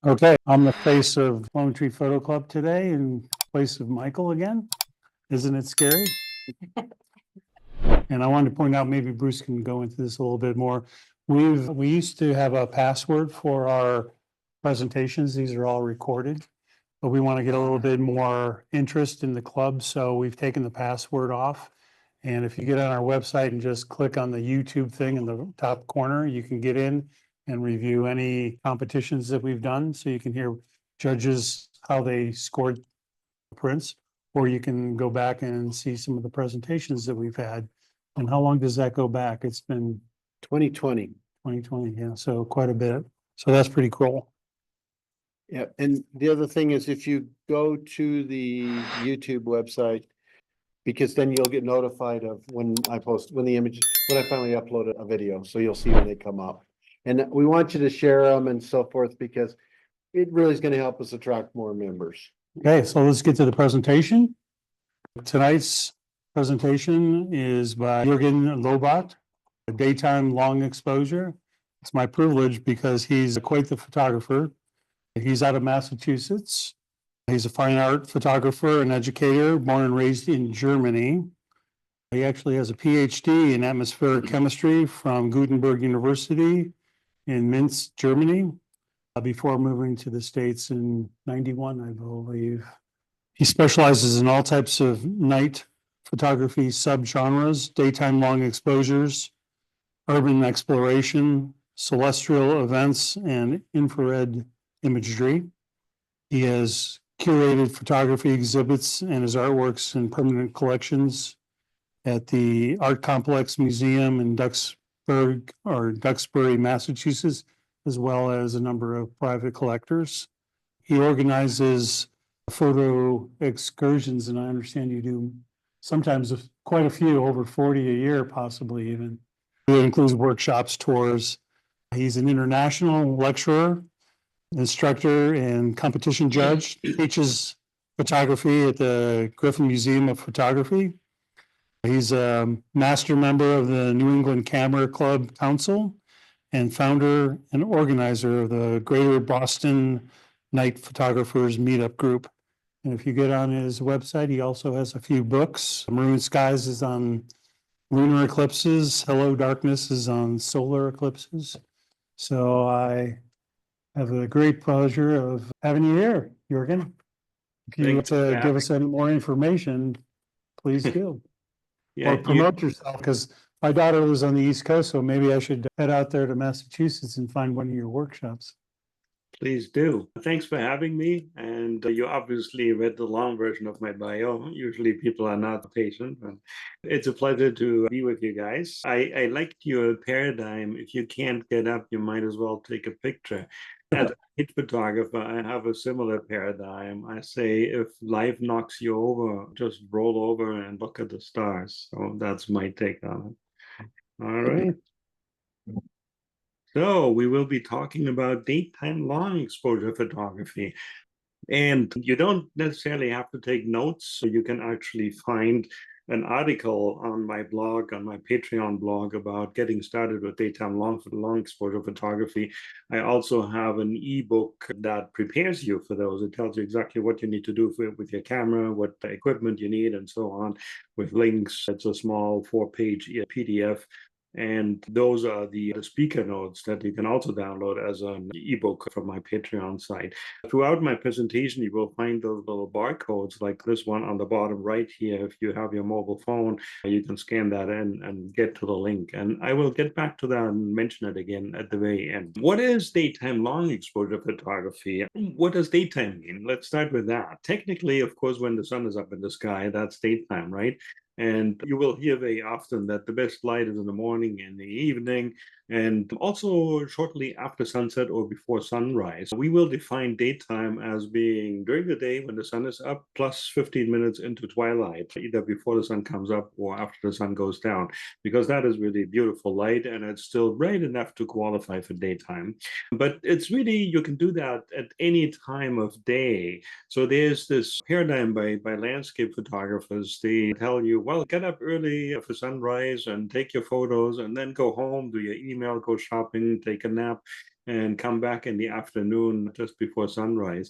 Okay, I'm the face of Lone Tree Photo Club today in place of Michael again. Isn't it scary? And I wanted to point out, maybe Bruce can go into this a little bit more. We used to have a password for our presentations. These are all recorded. But we want to get a little bit more interest in the club, so we've taken the password off. And if you get on our website and just click on the YouTube thing in the top corner, you can get in and review any competitions that we've done. So you can hear judges, how they scored prints, or you can go back and see some of the presentations that we've had. And how long does that go back? It's been 2020. 2020, yeah, so quite a bit. So that's pretty cool. Yeah, and the other thing is if you go to the YouTube website, because then you'll get notified of when I finally upload a video, so you'll see when they come up. And we want you to share them and so forth, because it really is going to help us attract more members. Okay, so let's get to the presentation. Tonight's presentation is by rgen Lobert, a daytime long exposure. It's my privilege because he's quite the photographer. He's out of Massachusetts. He's a fine art photographer and educator, born and raised in Germany. He actually has a PhD in atmospheric chemistry from Gutenberg University in Minsk, Germany, before moving to the States in 91, I believe. He specializes in all types of night photography subgenres, daytime long exposures, urban exploration, celestial events, and infrared imagery. He has curated photography exhibits and his artworks in permanent collections at the Art Complex Museum in Duxbury, Massachusetts, as well as a number of private collectors. He organizes photo excursions, and I understand you do sometimes quite a few, over 40 a year, possibly even. It includes workshops, tours. He's an international lecturer, instructor, and competition judge. Teaches photography at the Griffin Museum of Photography. He's a master member of the New England Camera Club Council and founder and organizer of the Greater Boston Night Photographers Meetup Group. And if you get on his website, he also has a few books. Maroon Skies is on lunar eclipses. Hello Darkness is on solar eclipses. So I have the great pleasure of having you here, Jürgen. If you want to give us any more information, please do. Or promote yourself, because my daughter lives on the East Coast, so maybe I should head out there to Massachusetts and find one of your workshops. Please do. Thanks for having me. And you obviously read the long version of my bio. Usually people are not patient, but it's a pleasure to be with you guys. I liked your paradigm. If you can't get up, you might as well take a picture. As a hit photographer, I have a similar paradigm. I say, if life knocks you over, just roll over and look at the stars. So that's my take on it. All right. So we will be talking about daytime long exposure photography. And you don't necessarily have to take notes. So you can actually find an article on my blog, on my Patreon blog, about getting started with daytime long exposure photography. I also have an ebook that prepares you for those. It tells you exactly what you need to do with your camera, what equipment you need, and so on, with links. It's a small 4-page PDF. And those are the speaker notes that you can also download as an ebook from my Patreon site. Throughout my presentation, you will find those little barcodes like this one on the bottom right here. If you have your mobile phone, you can scan that in and get to the link. And I will get back to that and mention it again at the very end. What is daytime long exposure photography? What does daytime mean? Let's start with that. Technically, of course, when the sun is up in the sky, that's daytime, right? And you will hear very often that the best light is in the morning and the evening, and also shortly after sunset or before sunrise. We will define daytime as being during the day when the sun is up, plus 15 minutes into twilight, either before the sun comes up or after the sun goes down, because that is really beautiful light and it's still bright enough to qualify for daytime. But it's really, you can do that at any time of day. So there's this paradigm by landscape photographers. They tell you, well, get up early for sunrise and take your photos and then go home, do your email, go shopping, take a nap, and come back in the afternoon just before sunrise.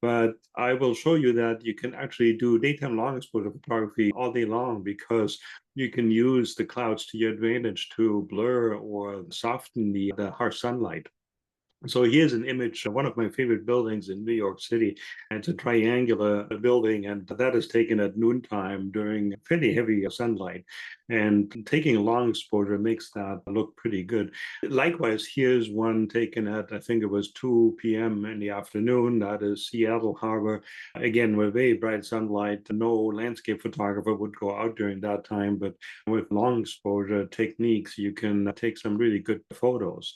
But I will show you that you can actually do daytime long exposure photography all day long, because you can use the clouds to your advantage to blur or soften the harsh sunlight. So here's an image of one of my favorite buildings in New York City. It's a triangular building, and that is taken at noontime during fairly heavy sunlight. And taking a long exposure makes that look pretty good. Likewise, here's one taken at, I think it was 2 p.m. in the afternoon. That is Seattle Harbor. Again, with very bright sunlight. No landscape photographer would go out during that time, but with long exposure techniques, you can take some really good photos.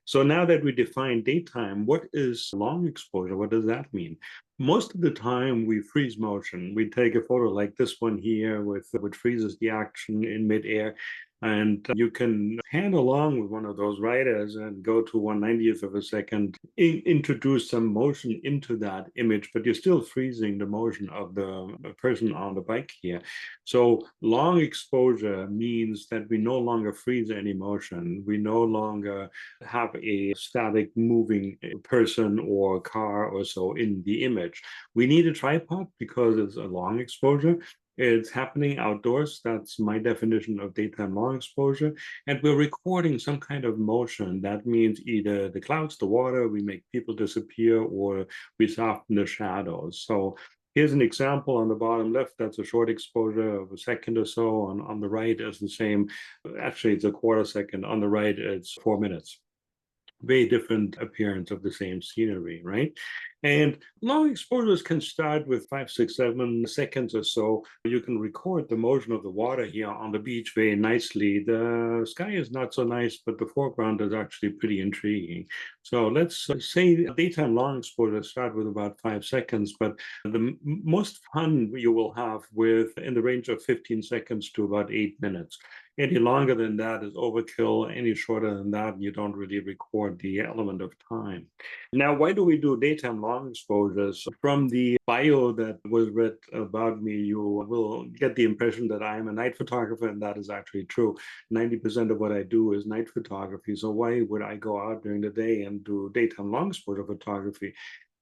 So now that we define daytime, what is long exposure? What does that mean? Most of the time we freeze motion. We take a photo like this one here which freezes the action in midair. And you can hand along with one of those riders and go to 1/90th of a second, introduce some motion into that image, but you're still freezing the motion of the person on the bike here. So long exposure means that we no longer freeze any motion. We no longer have a static moving person or car or so in the image. We need a tripod because it's a long exposure. It's happening outdoors. That's my definition of daytime long exposure. And we're recording some kind of motion. That means either the clouds, the water, we make people disappear, or we soften the shadows. So here's an example on the bottom left. That's a short exposure of a second or so. On the right is the same. Actually, it's a quarter second. On the right, it's 4 minutes. Very different appearance of the same scenery, right? And long exposures can start with 5, 6, 7 seconds or so. You can record the motion of the water here on the beach very nicely. The sky is not so nice, but the foreground is actually pretty intriguing. So let's say daytime long exposures start with about 5 seconds, but the most fun you will have with in the range of 15 seconds to about 8 minutes. Any longer than that is overkill. Any shorter than that, you don't really record the element of time. Now, why do we do daytime long exposures? From the bio that was read about me, you will get the impression that I am a night photographer, and that is actually true. 90% of what I do is night photography. So why would I go out during the day and do daytime long exposure photography?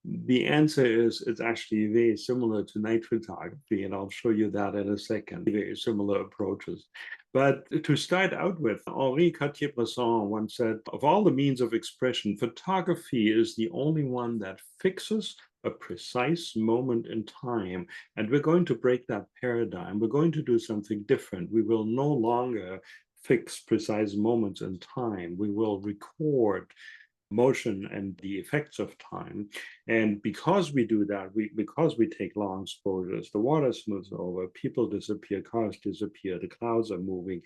The answer is it's actually very similar to night photography, and I'll show you that in a second. Very similar approaches. But to start out with, Henri Cartier-Bresson once said, of all the means of expression, photography is the only one that fixes a precise moment in time. And we're going to break that paradigm. We're going to do something different. We will no longer fix precise moments in time. We will record motion and the effects of time. And because we do that, because we take long exposures, the water smooths over, people disappear, cars disappear, the clouds are moving.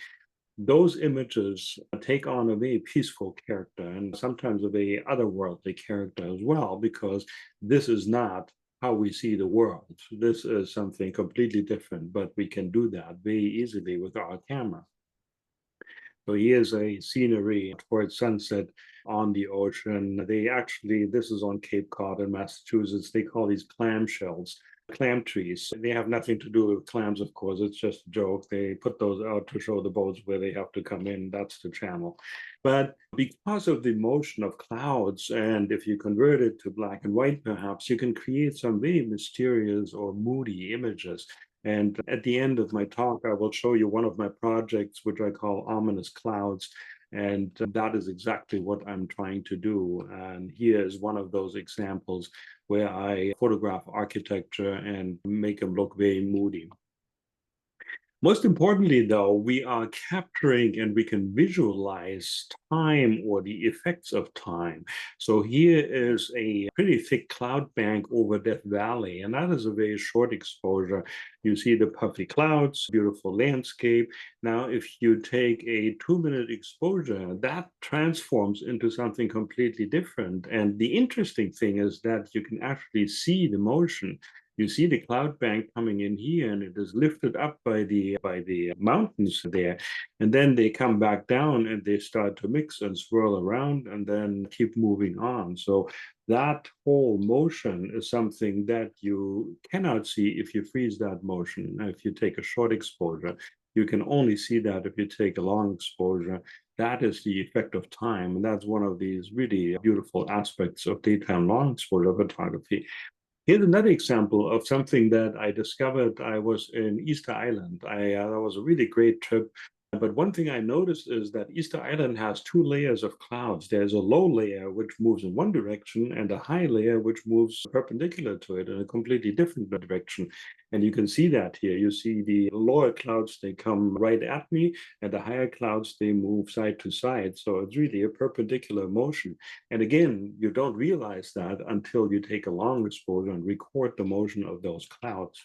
Those images take on a very peaceful character, and sometimes a very otherworldly character as well, because this is not how we see the world. This is something completely different, but we can do that very easily with our camera. So here's a scenery towards sunset on the ocean. This is on Cape Cod in Massachusetts. They call these clamshells, clam trees. They have nothing to do with clams, of course. It's just a joke. They put those out to show the boats where they have to come in. That's the channel. But because of the motion of clouds, and if you convert it to black and white, perhaps, you can create some very mysterious or moody images. And at the end of my talk, I will show you one of my projects, which I call Ominous Clouds. And that is exactly what I'm trying to do. And here is one of those examples where I photograph architecture and make them look very moody. Most importantly, though, we are capturing and we can visualize time or the effects of time. So here is a pretty thick cloud bank over Death Valley, and that is a very short exposure. You see the puffy clouds, beautiful landscape. Now, if you take a 2-minute exposure, that transforms into something completely different. And the interesting thing is that you can actually see the motion. You see the cloud bank coming in here, and it is lifted up by the mountains there. And then they come back down and they start to mix and swirl around and then keep moving on. So that whole motion is something that you cannot see if you freeze that motion, if you take a short exposure. You can only see that if you take a long exposure. That is the effect of time. And that's one of these really beautiful aspects of daytime long exposure photography. Here's another example of something that I discovered. I was in Easter Island. That was a really great trip. But one thing I noticed is that Easter Island has two layers of clouds. There's a low layer which moves in one direction and a high layer which moves perpendicular to it in a completely different direction. And you can see that here. You see the lower clouds, they come right at me, and the higher clouds, they move side to side. So it's really a perpendicular motion. And again, you don't realize that until you take a long exposure and record the motion of those clouds.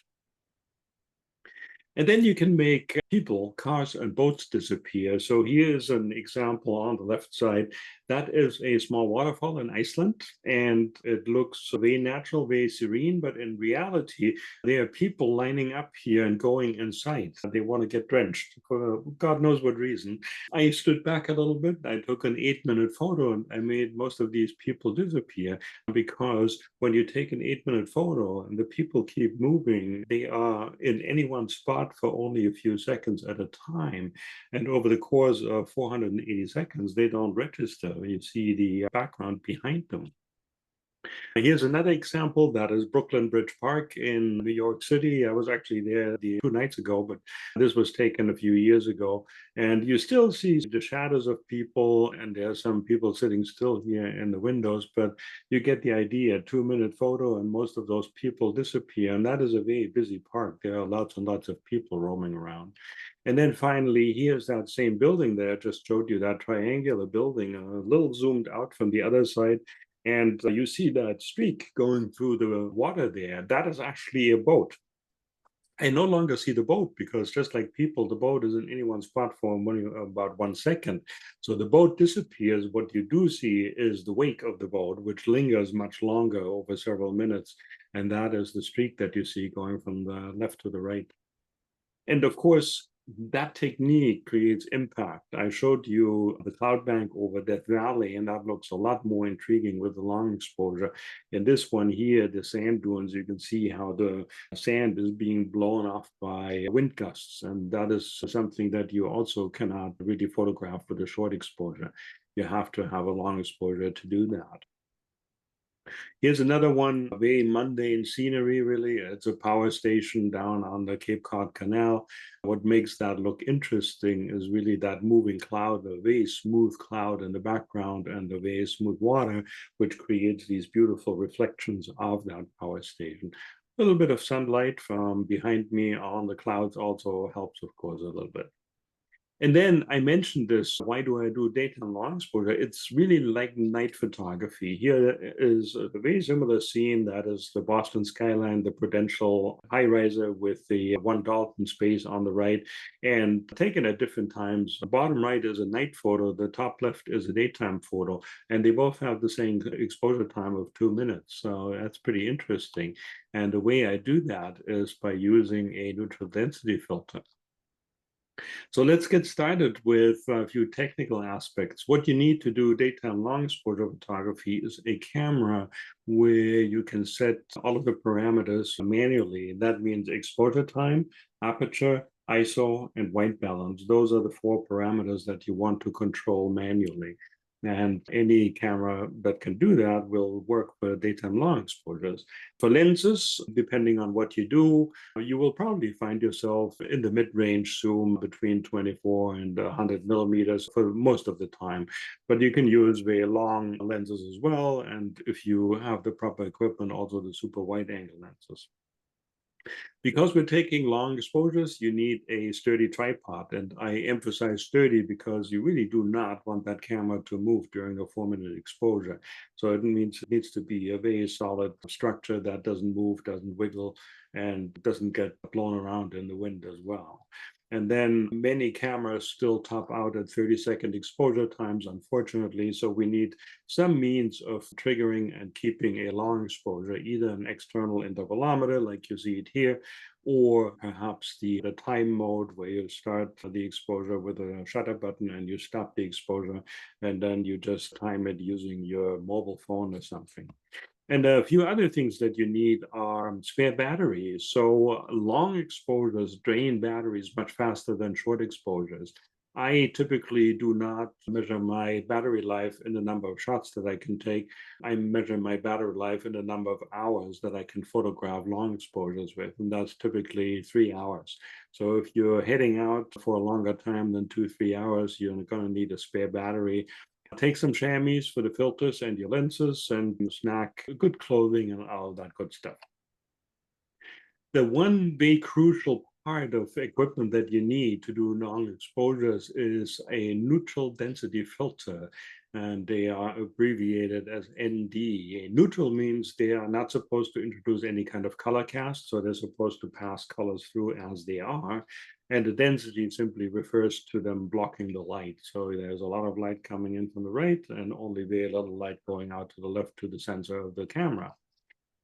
And then you can make people, cars, and boats disappear. So here's an example on the left side. That is a small waterfall in Iceland, and it looks very natural, very serene, but in reality, there are people lining up here and going inside. They want to get drenched for God knows what reason. I stood back a little bit. I took an 8-minute photo, and I made most of these people disappear, because when you take an 8-minute photo and the people keep moving, they are in any one spot for only a few seconds at a time. And over the course of 480 seconds, they don't register. You see the background behind them. Here's another example. That is Brooklyn Bridge Park in New York City. I was actually there 2 nights ago, but this was taken a few years ago. And you still see the shadows of people, and there are some people sitting still here in the windows, but you get the idea. 2-minute photo, and most of those people disappear. And that is a very busy park. There are lots and lots of people roaming around. And then finally, here's that same building that I just showed you, that triangular building, a little zoomed out from the other side. And you see that streak going through the water there. That is actually a boat. I no longer see the boat, because just like people, the boat is in anyone's spot for about 1 second. So the boat disappears. What you do see is the wake of the boat, which lingers much longer, over several minutes. And that is the streak that you see going from the left to the right. And of course, that technique creates impact. I showed you the cloud bank over Death Valley, and that looks a lot more intriguing with the long exposure. In this one here, the sand dunes, you can see how the sand is being blown off by wind gusts. And that is something that you also cannot really photograph with a short exposure. You have to have a long exposure to do that. Here's another one, very mundane scenery, really. It's a power station down on the Cape Cod Canal. What makes that look interesting is really that moving cloud, a very smooth cloud in the background, and the very smooth water, which creates these beautiful reflections of that power station. A little bit of sunlight from behind me on the clouds also helps, of course, a little bit. And then I mentioned this, why do I do daytime long exposure? It's really like night photography. Here is a very similar scene. That is the Boston skyline, the Prudential high-riser with the One Dalton space on the right, and taken at different times. The bottom right is a night photo. The top left is a daytime photo. And they both have the same exposure time of 2 minutes. So that's pretty interesting. And the way I do that is by using a neutral density filter. So let's get started with a few technical aspects. What you need to do daytime long exposure photography is a camera where you can set all of the parameters manually. That means exposure time, aperture, ISO, and white balance. Those are the 4 parameters that you want to control manually. And any camera that can do that will work for daytime long exposures. For lenses, depending on what you do, you will probably find yourself in the mid-range zoom between 24 and 100 millimeters for most of the time. But you can use very long lenses as well. And if you have the proper equipment, also the super wide angle lenses. Because we're taking long exposures, you need a sturdy tripod. And I emphasize sturdy because you really do not want that camera to move during a 4-minute exposure. So it means it needs to be a very solid structure that doesn't move, doesn't wiggle, and doesn't get blown around in the wind as well. And then many cameras still top out at 30-second exposure times, unfortunately. So we need some means of triggering and keeping a long exposure, either an external intervalometer like you see it here, or perhaps the time mode where you start the exposure with a shutter button and you stop the exposure, and then you just time it using your mobile phone or something. And a few other things that you need are spare batteries. So long exposures drain batteries much faster than short exposures. I typically do not measure my battery life in the number of shots that I can take. I measure my battery life in the number of hours that I can photograph long exposures with, and that's typically 3 hours. So if you're heading out for a longer time than 2-3 hours, you're going to need a spare battery. Take some chamois for the filters and your lenses, and snack good clothing and all that good stuff. The one very crucial part of equipment that you need to do long exposures is a neutral density filter, and they are abbreviated as ND. Neutral means they are not supposed to introduce any kind of color cast, so they're supposed to pass colors through as they are. And the density simply refers to them blocking the light. So there's a lot of light coming in from the right and only very little light going out to the left to the sensor of the camera.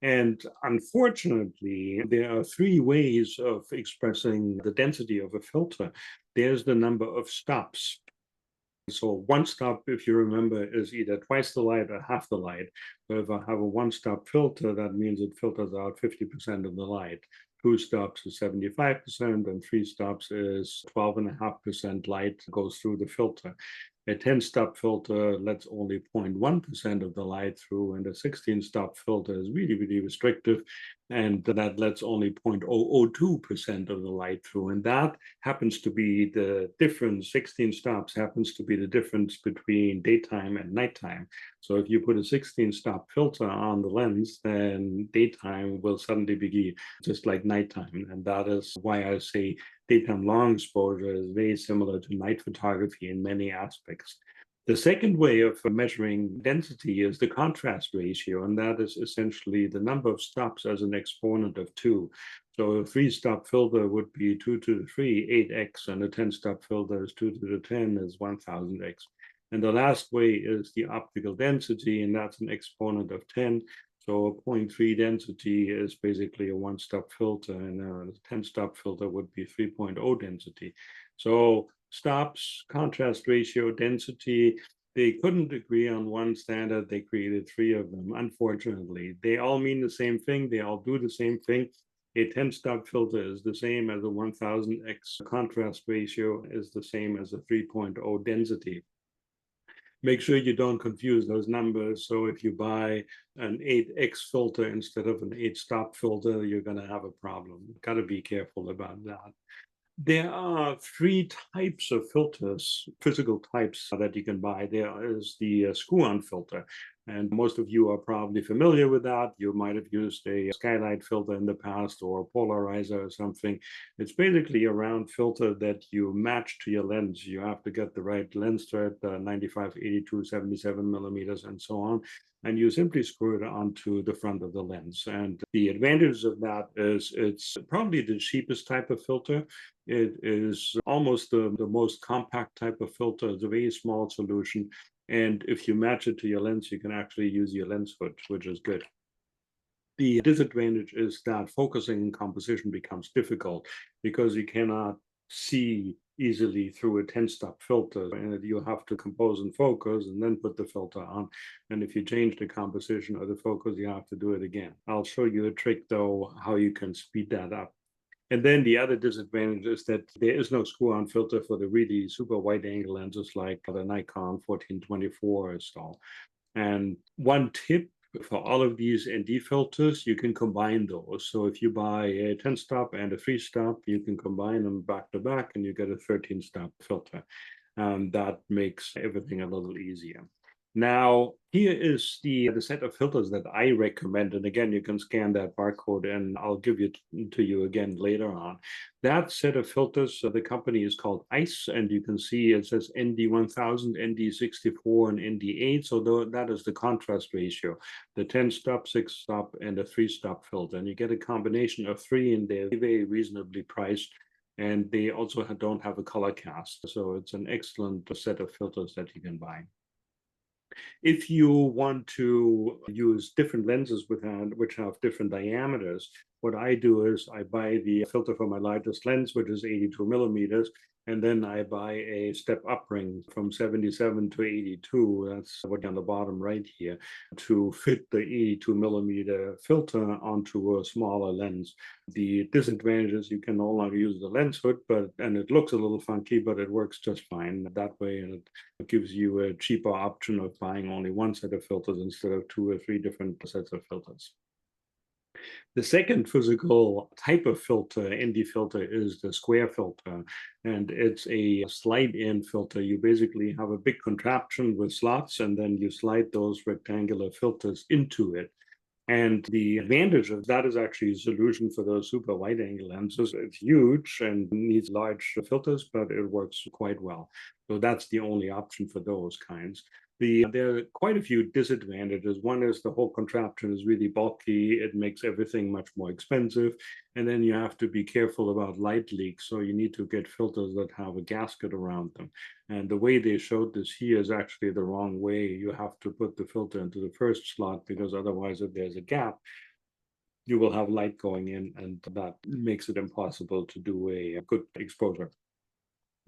And unfortunately, there are 3 ways of expressing the density of a filter. There's the number of stops. So one stop, if you remember, is either twice the light or half the light. So if I have a one-stop filter, that means it filters out 50% of the light. 2 stops is 75%, and 3 stops is 12.5% light goes through the filter. A 10-stop filter lets only 0.1% of the light through, and a 16-stop filter is really, really restrictive, and that lets only 0.002% of the light through. And that happens to be the difference. 16 stops happens to be the difference between daytime and nighttime. So if you put a 16-stop filter on the lens, then daytime will suddenly be just like nighttime. And that is why I say daytime long exposure is very similar to night photography in many aspects. The second way of measuring density is the contrast ratio, and that is essentially the number of stops as an exponent of 2. So a 3-stop filter would be 2 to the 3, 8x, and a 10-stop filter is 2 to the 10 is 1000x. And the last way is the optical density, and that's an exponent of 10. So a 0.3 density is basically a 1-stop filter, and a 10-stop filter would be 3.0 density. So stops, contrast ratio, density, they couldn't agree on one standard. They created 3 of them, unfortunately. They all mean the same thing. They all do the same thing. A 10-stop filter is the same as a 1000x. Contrast ratio is the same as a 3.0 density. Make sure you don't confuse those numbers. So if you buy an 8x filter instead of an 8-stop filter, you're going to have a problem. Got to be careful about that. There are 3 types of filters, physical types that you can buy. There is the screw-on filter, and most of you are probably familiar with that. You might have used a skylight filter in the past or a polarizer or something. It's basically a round filter that you match to your lens. You have to get the right lens thread, 95, 82, 77 millimeters, and so on. And you simply screw it onto the front of the lens. And the advantage of that is it's probably the cheapest type of filter. It is almost the most compact type of filter. It's a very small solution. And if you match it to your lens, you can actually use your lens hood, which is good. The disadvantage is that focusing and composition becomes difficult because you cannot see easily through a 10-stop filter, and you have to compose and focus and then put the filter on. And if you change the composition or the focus, you have to do it again. I'll show you a trick though, how you can speed that up. And then the other disadvantage is that there is no screw-on filter for the really super wide angle lenses like the Nikon 1424 or so. And one tip for all of these ND filters, you can combine those. So if you buy a 10-stop and a 3-stop, you can combine them back to back and you get a 13-stop filter. That makes everything a little easier. Now, here is the set of filters that I recommend. And again, you can scan that barcode and I'll give it to you again later on. That set of filters, the company is called ICE, and you can see it says ND1000, ND64, and ND8. So that is the contrast ratio, the 10-stop, 6-stop, and a 3-stop filter. And you get a combination of 3, and they're very reasonably priced. And they also don't have a color cast. So it's an excellent set of filters that you can buy. If you want to use different lenses which have different diameters, what I do is I buy the filter for my largest lens, which is 82 millimeters, And then I buy a step up ring from 77 to 82. That's what on the bottom right here, to fit the 82 millimeter filter onto a smaller lens. The disadvantage is you can no longer use the lens hood, and it looks a little funky, but it works just fine that way. And it gives you a cheaper option of buying only one set of filters instead of 2 or 3 different sets of filters. The second physical type of filter, ND filter, is the square filter, and it's a slide-in filter. You basically have a big contraption with slots, and then you slide those rectangular filters into it. And the advantage of that is actually a solution for those super wide angle lenses. It's huge and needs large filters, but it works quite well. So that's the only option for those kinds. There are quite a few disadvantages. One is the whole contraption is really bulky. It makes everything much more expensive. And then you have to be careful about light leaks. So you need to get filters that have a gasket around them. And the way they showed this here is actually the wrong way. You have to put the filter into the first slot, because otherwise, if there's a gap, you will have light going in, and that makes it impossible to do a good exposure.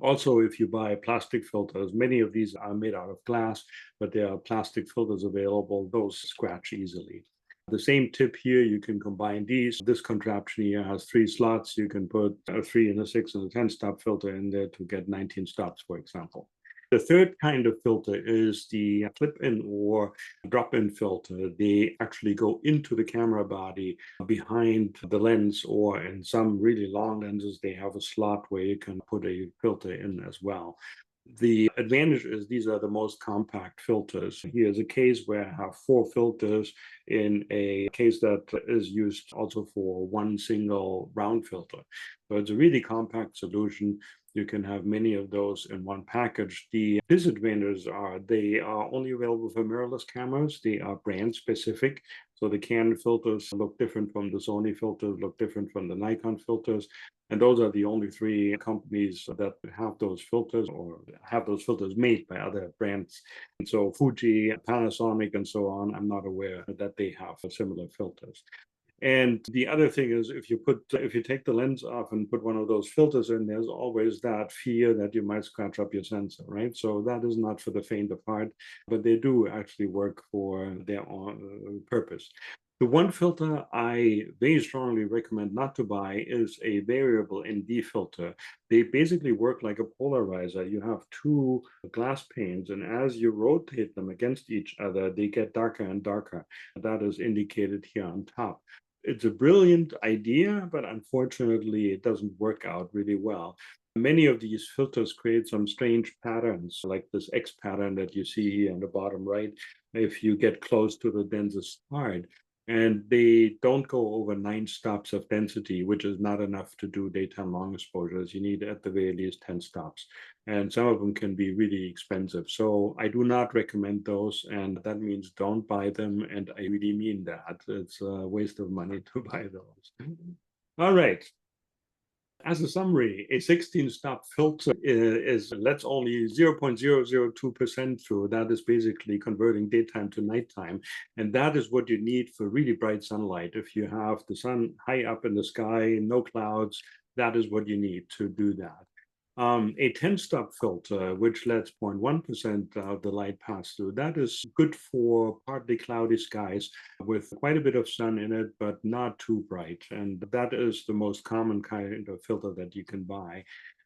Also, if you buy plastic filters, many of these are made out of glass, but there are plastic filters available. Those scratch easily. The same tip here, you can combine these. This contraption here has 3 slots. You can put a 3 and a 6 and a 10 stop filter in there to get 19 stops, for example. The third kind of filter is the clip-in or drop-in filter. They actually go into the camera body behind the lens, or in some really long lenses, they have a slot where you can put a filter in as well. The advantage is these are the most compact filters. Here's a case where I have 4 filters in a case that is used also for one single round filter. So it's a really compact solution. You can have many of those in one package. The disadvantages are they are only available for mirrorless cameras. They are brand specific. So the Canon filters look different from the Sony filters, look different from the Nikon filters. And those are the only 3 companies that have those filters or have those filters made by other brands. And so Fuji, Panasonic, and so on, I'm not aware that they have similar filters. And the other thing is, if you take the lens off and put one of those filters in, there's always that fear that you might scratch up your sensor, right? So that is not for the faint of heart, but they do actually work for their own purpose. The one filter I very strongly recommend not to buy is a variable ND filter. They basically work like a polarizer. You have 2 glass panes, and as you rotate them against each other, they get darker and darker. That is indicated here on top. It's a brilliant idea, but unfortunately, it doesn't work out really well. Many of these filters create some strange patterns, like this X pattern that you see here in the bottom right, if you get close to the densest part. And they don't go over 9 stops of density, which is not enough to do daytime long exposures. You need at the very least 10 stops. And some of them can be really expensive. So I do not recommend those. And that means don't buy them. And I really mean that. It's a waste of money to buy those. All right. As a summary, a 16-stop filter lets only 0.002% through. That is basically converting daytime to nighttime. And that is what you need for really bright sunlight. If you have the sun high up in the sky, no clouds, that is what you need to do that. A 10-stop filter, which lets 0.1% of the light pass through, that is good for partly cloudy skies with quite a bit of sun in it, but not too bright. And that is the most common kind of filter that you can buy.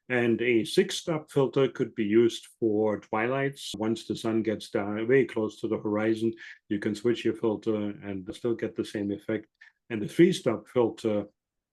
And a 6-stop filter could be used for twilights. Once the sun gets down very close to the horizon, you can switch your filter and still get the same effect. And the 3-stop filter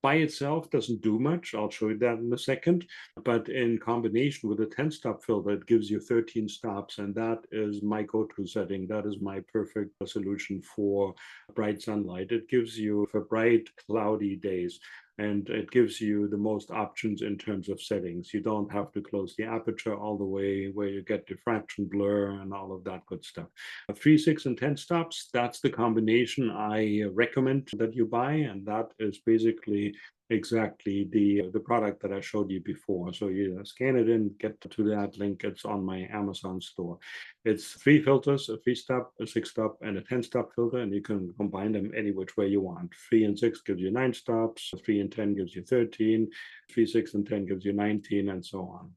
by itself doesn't do much. I'll show you that in a second. But in combination with a 10-stop filter, it gives you 13 stops. And that is my go-to setting. That is my perfect solution for bright sunlight. It gives you for bright, cloudy days. And it gives you the most options in terms of settings. You don't have to close the aperture all the way where you get diffraction, blur, and all of that good stuff. 3, 6, and 10 stops, that's the combination I recommend that you buy. And that is basically exactly the product that I showed you before. So you scan it in, get to that link. It's on my Amazon store. It's 3 filters, a 3-stop, a 6-stop, and a 10-stop filter, and you can combine them any which way you want. 3 and 6 gives you 9 stops, 3 and 10 gives you 13, 3, 6, and 10 gives you 19, and so on.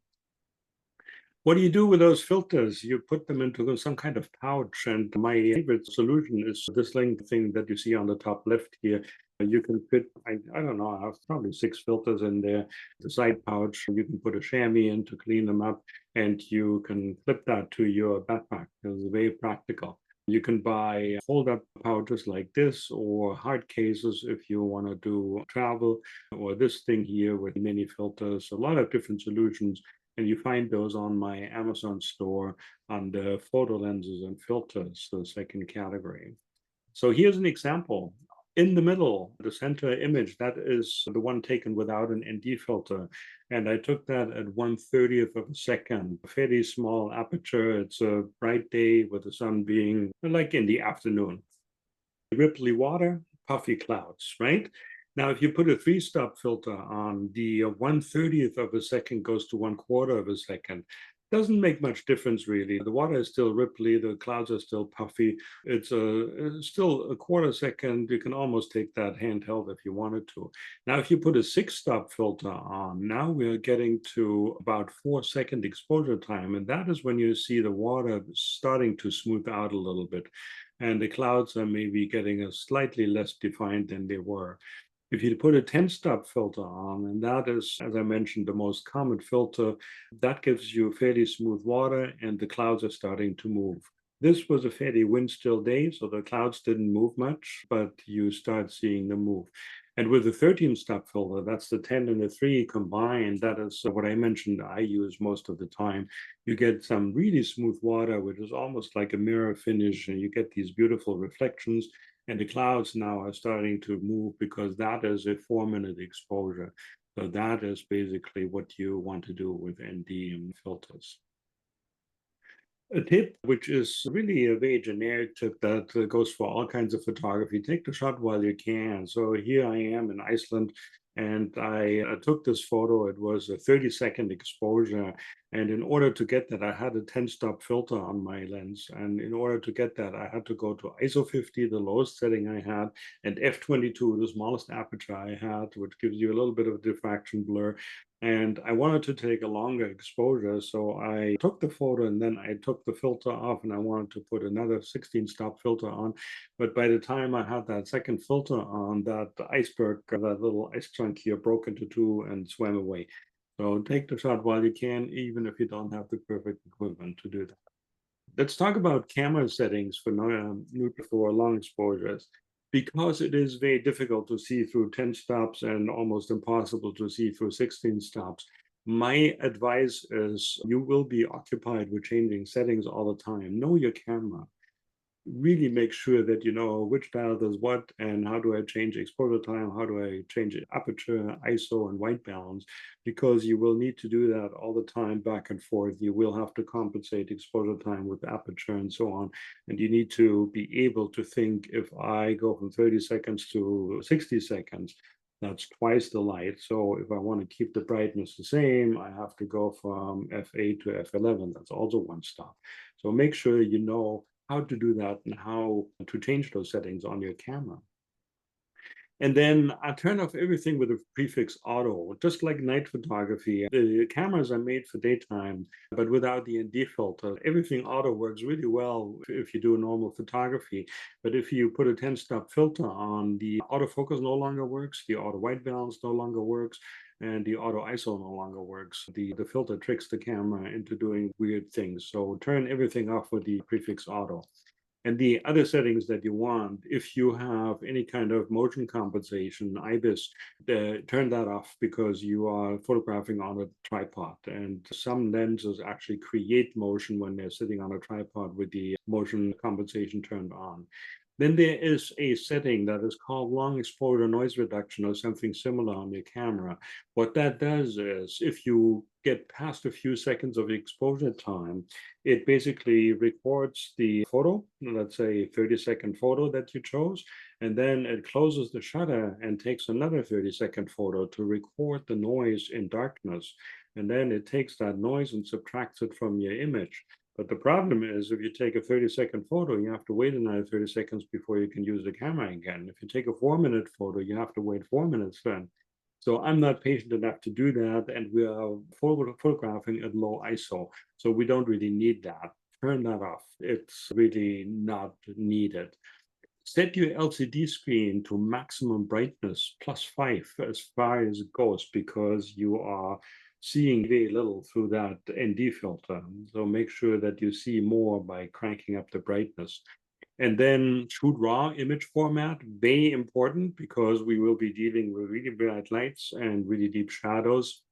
What do you do with those filters? You put them into some kind of pouch, and my favorite solution is this thing that you see on the top left here. You can fit, I don't know, I have probably 6 filters in there. The side pouch, you can put a chamois in to clean them up, and you can clip that to your backpack. It's very practical. You can buy fold-up pouches like this, or hard cases if you want to do travel, or this thing here with mini filters, a lot of different solutions. And you find those on my Amazon store under photo lenses and filters, the second category. So here's an example. In the middle, the center image, that is the one taken without an ND filter. And I took that at 1/30th of a second, a fairly small aperture. It's a bright day with the sun being like in the afternoon. Ripply water, puffy clouds, right? Now, if you put a 3-stop filter on, the 1/30th of a second goes to 1/4 of a second. Doesn't make much difference, really. The water is still ripply, the clouds are still puffy. It's still a 1/4 second. You can almost take that handheld if you wanted to. Now, if you put a 6-stop filter on, now we're getting to about 4-second exposure time, and that is when you see the water starting to smooth out a little bit, and the clouds are maybe getting a slightly less defined than they were. If you put a 10-stop filter on, and that is, as I mentioned, the most common filter, that gives you fairly smooth water, and the clouds are starting to move. This was a fairly wind-still day, so the clouds didn't move much, but you start seeing them move. And with the 13-stop filter, that's the 10 and the 3 combined, that is what I mentioned I use most of the time. You get some really smooth water, which is almost like a mirror finish, and you get these beautiful reflections. And the clouds now are starting to move because that is a 4-minute exposure. So that is basically what you want to do with ND filters. A tip, which is really a very generic tip that goes for all kinds of photography, take the shot while you can. So here I am in Iceland, and I took this photo. It was a 30-second exposure. And in order to get that, I had a 10-stop filter on my lens. And in order to get that, I had to go to ISO 50, the lowest setting I had, and f22, the smallest aperture I had, which gives you a little bit of diffraction blur. And I wanted to take a longer exposure, so I took the photo and then I took the filter off, and I wanted to put another 16-stop filter on. But by the time I had that second filter on, that iceberg, that little ice chunk here, broke into 2 and swam away. So take the shot while you can, even if you don't have the perfect equipment to do that. Let's talk about camera settings for long exposures. Because it is very difficult to see through 10 stops and almost impossible to see through 16 stops, my advice is you will be occupied with changing settings all the time. Know your camera. Really make sure that you know which dial does what, and how do I change exposure time, how do I change aperture, ISO, and white balance, because you will need to do that all the time, back and forth. You will have to compensate exposure time with aperture and so on. And you need to be able to think, if I go from 30 seconds to 60 seconds, that's twice the light. So if I want to keep the brightness the same, I have to go from f8 to f11. That's also 1 stop. So make sure you know how to do that and how to change those settings on your camera. And then I turn off everything with a prefix auto, just like night photography. The cameras are made for daytime, but without the ND filter. Everything auto works really well if you do normal photography. But if you put a 10-stop filter on, the autofocus no longer works, the auto white balance no longer works, and the auto ISO no longer works. The filter tricks the camera into doing weird things. So turn everything off with the prefix auto. And the other settings that you want, if you have any kind of motion compensation, IBIS, turn that off, because you are photographing on a tripod. And some lenses actually create motion when they're sitting on a tripod with the motion compensation turned on. Then there is a setting that is called long exposure noise reduction, or something similar on your camera. What that does is, if you get past a few seconds of exposure time, it basically records the photo, let's say 30-second photo that you chose, and then it closes the shutter and takes another 30-second photo to record the noise in darkness. And then it takes that noise and subtracts it from your image. But the problem is, if you take a 30-second photo, you have to wait another 30 seconds before you can use the camera again. If you take a 4-minute photo, you have to wait 4 minutes then. So I'm not patient enough to do that, and we are photographing at low ISO, so we don't really need that. Turn that off. It's really not needed. Set your LCD screen to maximum brightness +5 as far as it goes, because you are seeing very little through that ND filter. So make sure that you see more by cranking up the brightness. And then shoot raw image format, very important, because we will be dealing with really bright lights and really deep shadows.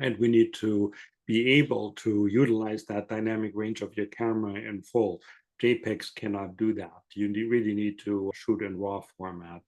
And we need to be able to utilize that dynamic range of your camera in full. JPEGs cannot do that. You really need to shoot in raw format.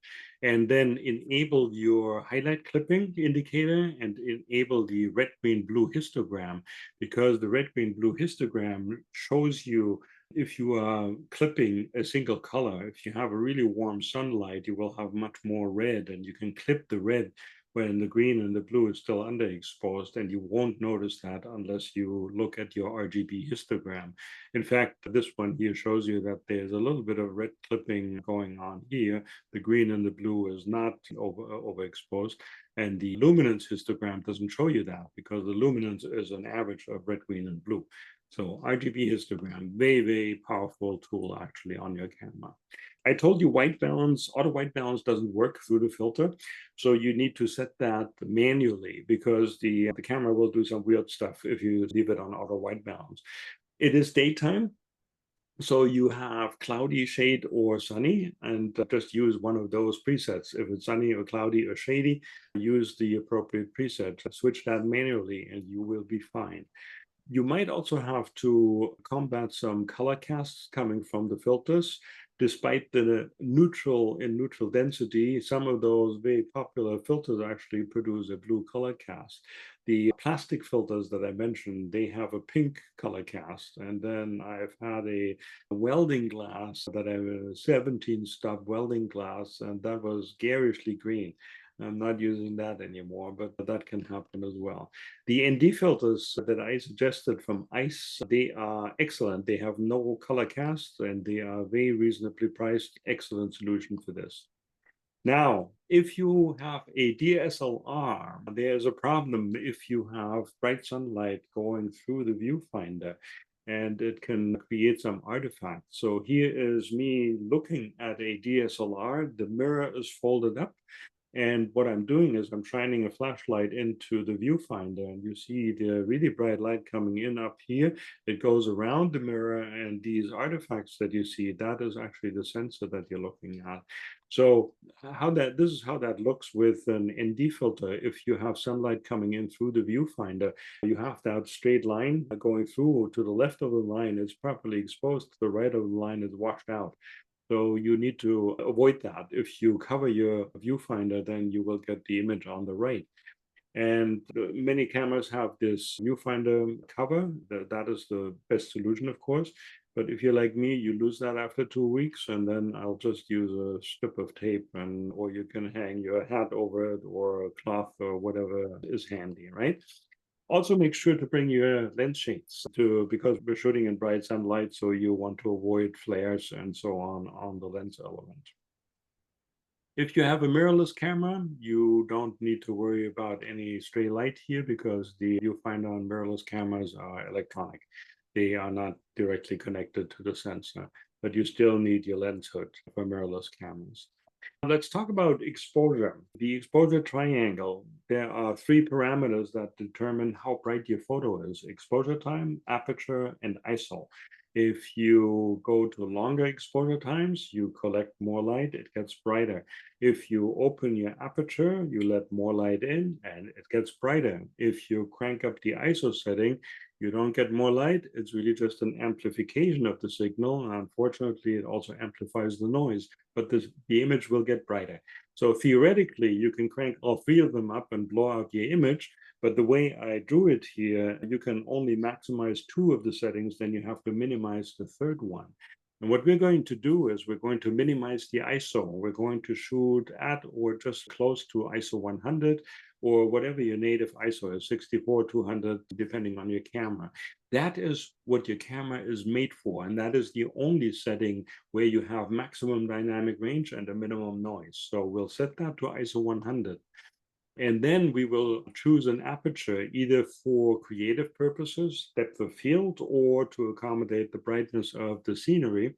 And then enable your highlight clipping indicator and enable the red, green, blue histogram, because the red, green, blue histogram shows you if you are clipping a single color. If you have a really warm sunlight, you will have much more red, and you can clip the red when the green and the blue is still underexposed, and you won't notice that unless you look at your RGB histogram. In fact, this one here shows you that there's a little bit of red clipping going on here. The green and the blue is not overexposed, and the luminance histogram doesn't show you that, because the luminance is an average of red, green, and blue. So RGB histogram, very, very powerful tool actually on your camera. I told you white balance, auto white balance doesn't work through the filter. So you need to set that manually, because the camera will do some weird stuff if you leave it on auto white balance. It is daytime, so you have cloudy, shade, or sunny, and just use one of those presets. If it's sunny or cloudy or shady, use the appropriate preset. Switch that manually and you will be fine. You might also have to combat some color casts coming from the filters. Despite the neutral density, some of those very popular filters actually produce a blue color cast. The plastic filters that I mentioned, they have a pink color cast. And then I've had a welding glass that I have a 17 stop welding glass, and that was garishly green. I'm not using that anymore, but that can happen as well. The ND filters that I suggested from ICE, they are excellent. They have no color cast, and they are very reasonably priced, excellent solution for this. Now, if you have a DSLR, there's a problem if you have bright sunlight going through the viewfinder, and it can create some artifacts. So here is me looking at a DSLR. The mirror is folded up. And what I'm doing is I'm shining a flashlight into the viewfinder, and you see the really bright light coming in up here. It goes around the mirror, and these artifacts that you see, that is actually the sensor that you're looking at. So this is how that looks with an ND filter. If you have sunlight coming in through the viewfinder, you have that straight line going through. To the left of the line is properly exposed, to the right of the line is washed out. So you need to avoid that. If you cover your viewfinder, then you will get the image on the right. And many cameras have this viewfinder cover. That is the best solution, of course. But if you're like me, you lose that after 2 weeks, and then I'll just use a strip of tape, or you can hang your hat over it, or a cloth, or whatever is handy, right? Also, make sure to bring your lens shades because we're shooting in bright sunlight, so you want to avoid flares and so on the lens element. If you have a mirrorless camera, you don't need to worry about any stray light here, because the viewfinder on mirrorless cameras are electronic. They are not directly connected to the sensor, but you still need your lens hood for mirrorless cameras. Let's talk about exposure. The exposure triangle. There are 3 parameters that determine how bright your photo is: exposure time, aperture, and ISO. If you go to longer exposure times, you collect more light, it gets brighter. If you open your aperture, you let more light in, and it gets brighter. If you crank up the ISO setting, you don't get more light. It's really just an amplification of the signal. And unfortunately, it also amplifies the noise, but the image will get brighter. So theoretically, you can crank all 3 of them up and blow out your image. But the way I drew it here, you can only maximize 2 of the settings, then you have to minimize the 3rd one. And what we're going to do is we're going to minimize the ISO. We're going to shoot at or just close to ISO 100, or whatever your native ISO is, 64, 200, depending on your camera. That is what your camera is made for, and that is the only setting where you have maximum dynamic range and a minimum noise. So we'll set that to ISO 100. And then we will choose an aperture either for creative purposes, depth of field, or to accommodate the brightness of the scenery.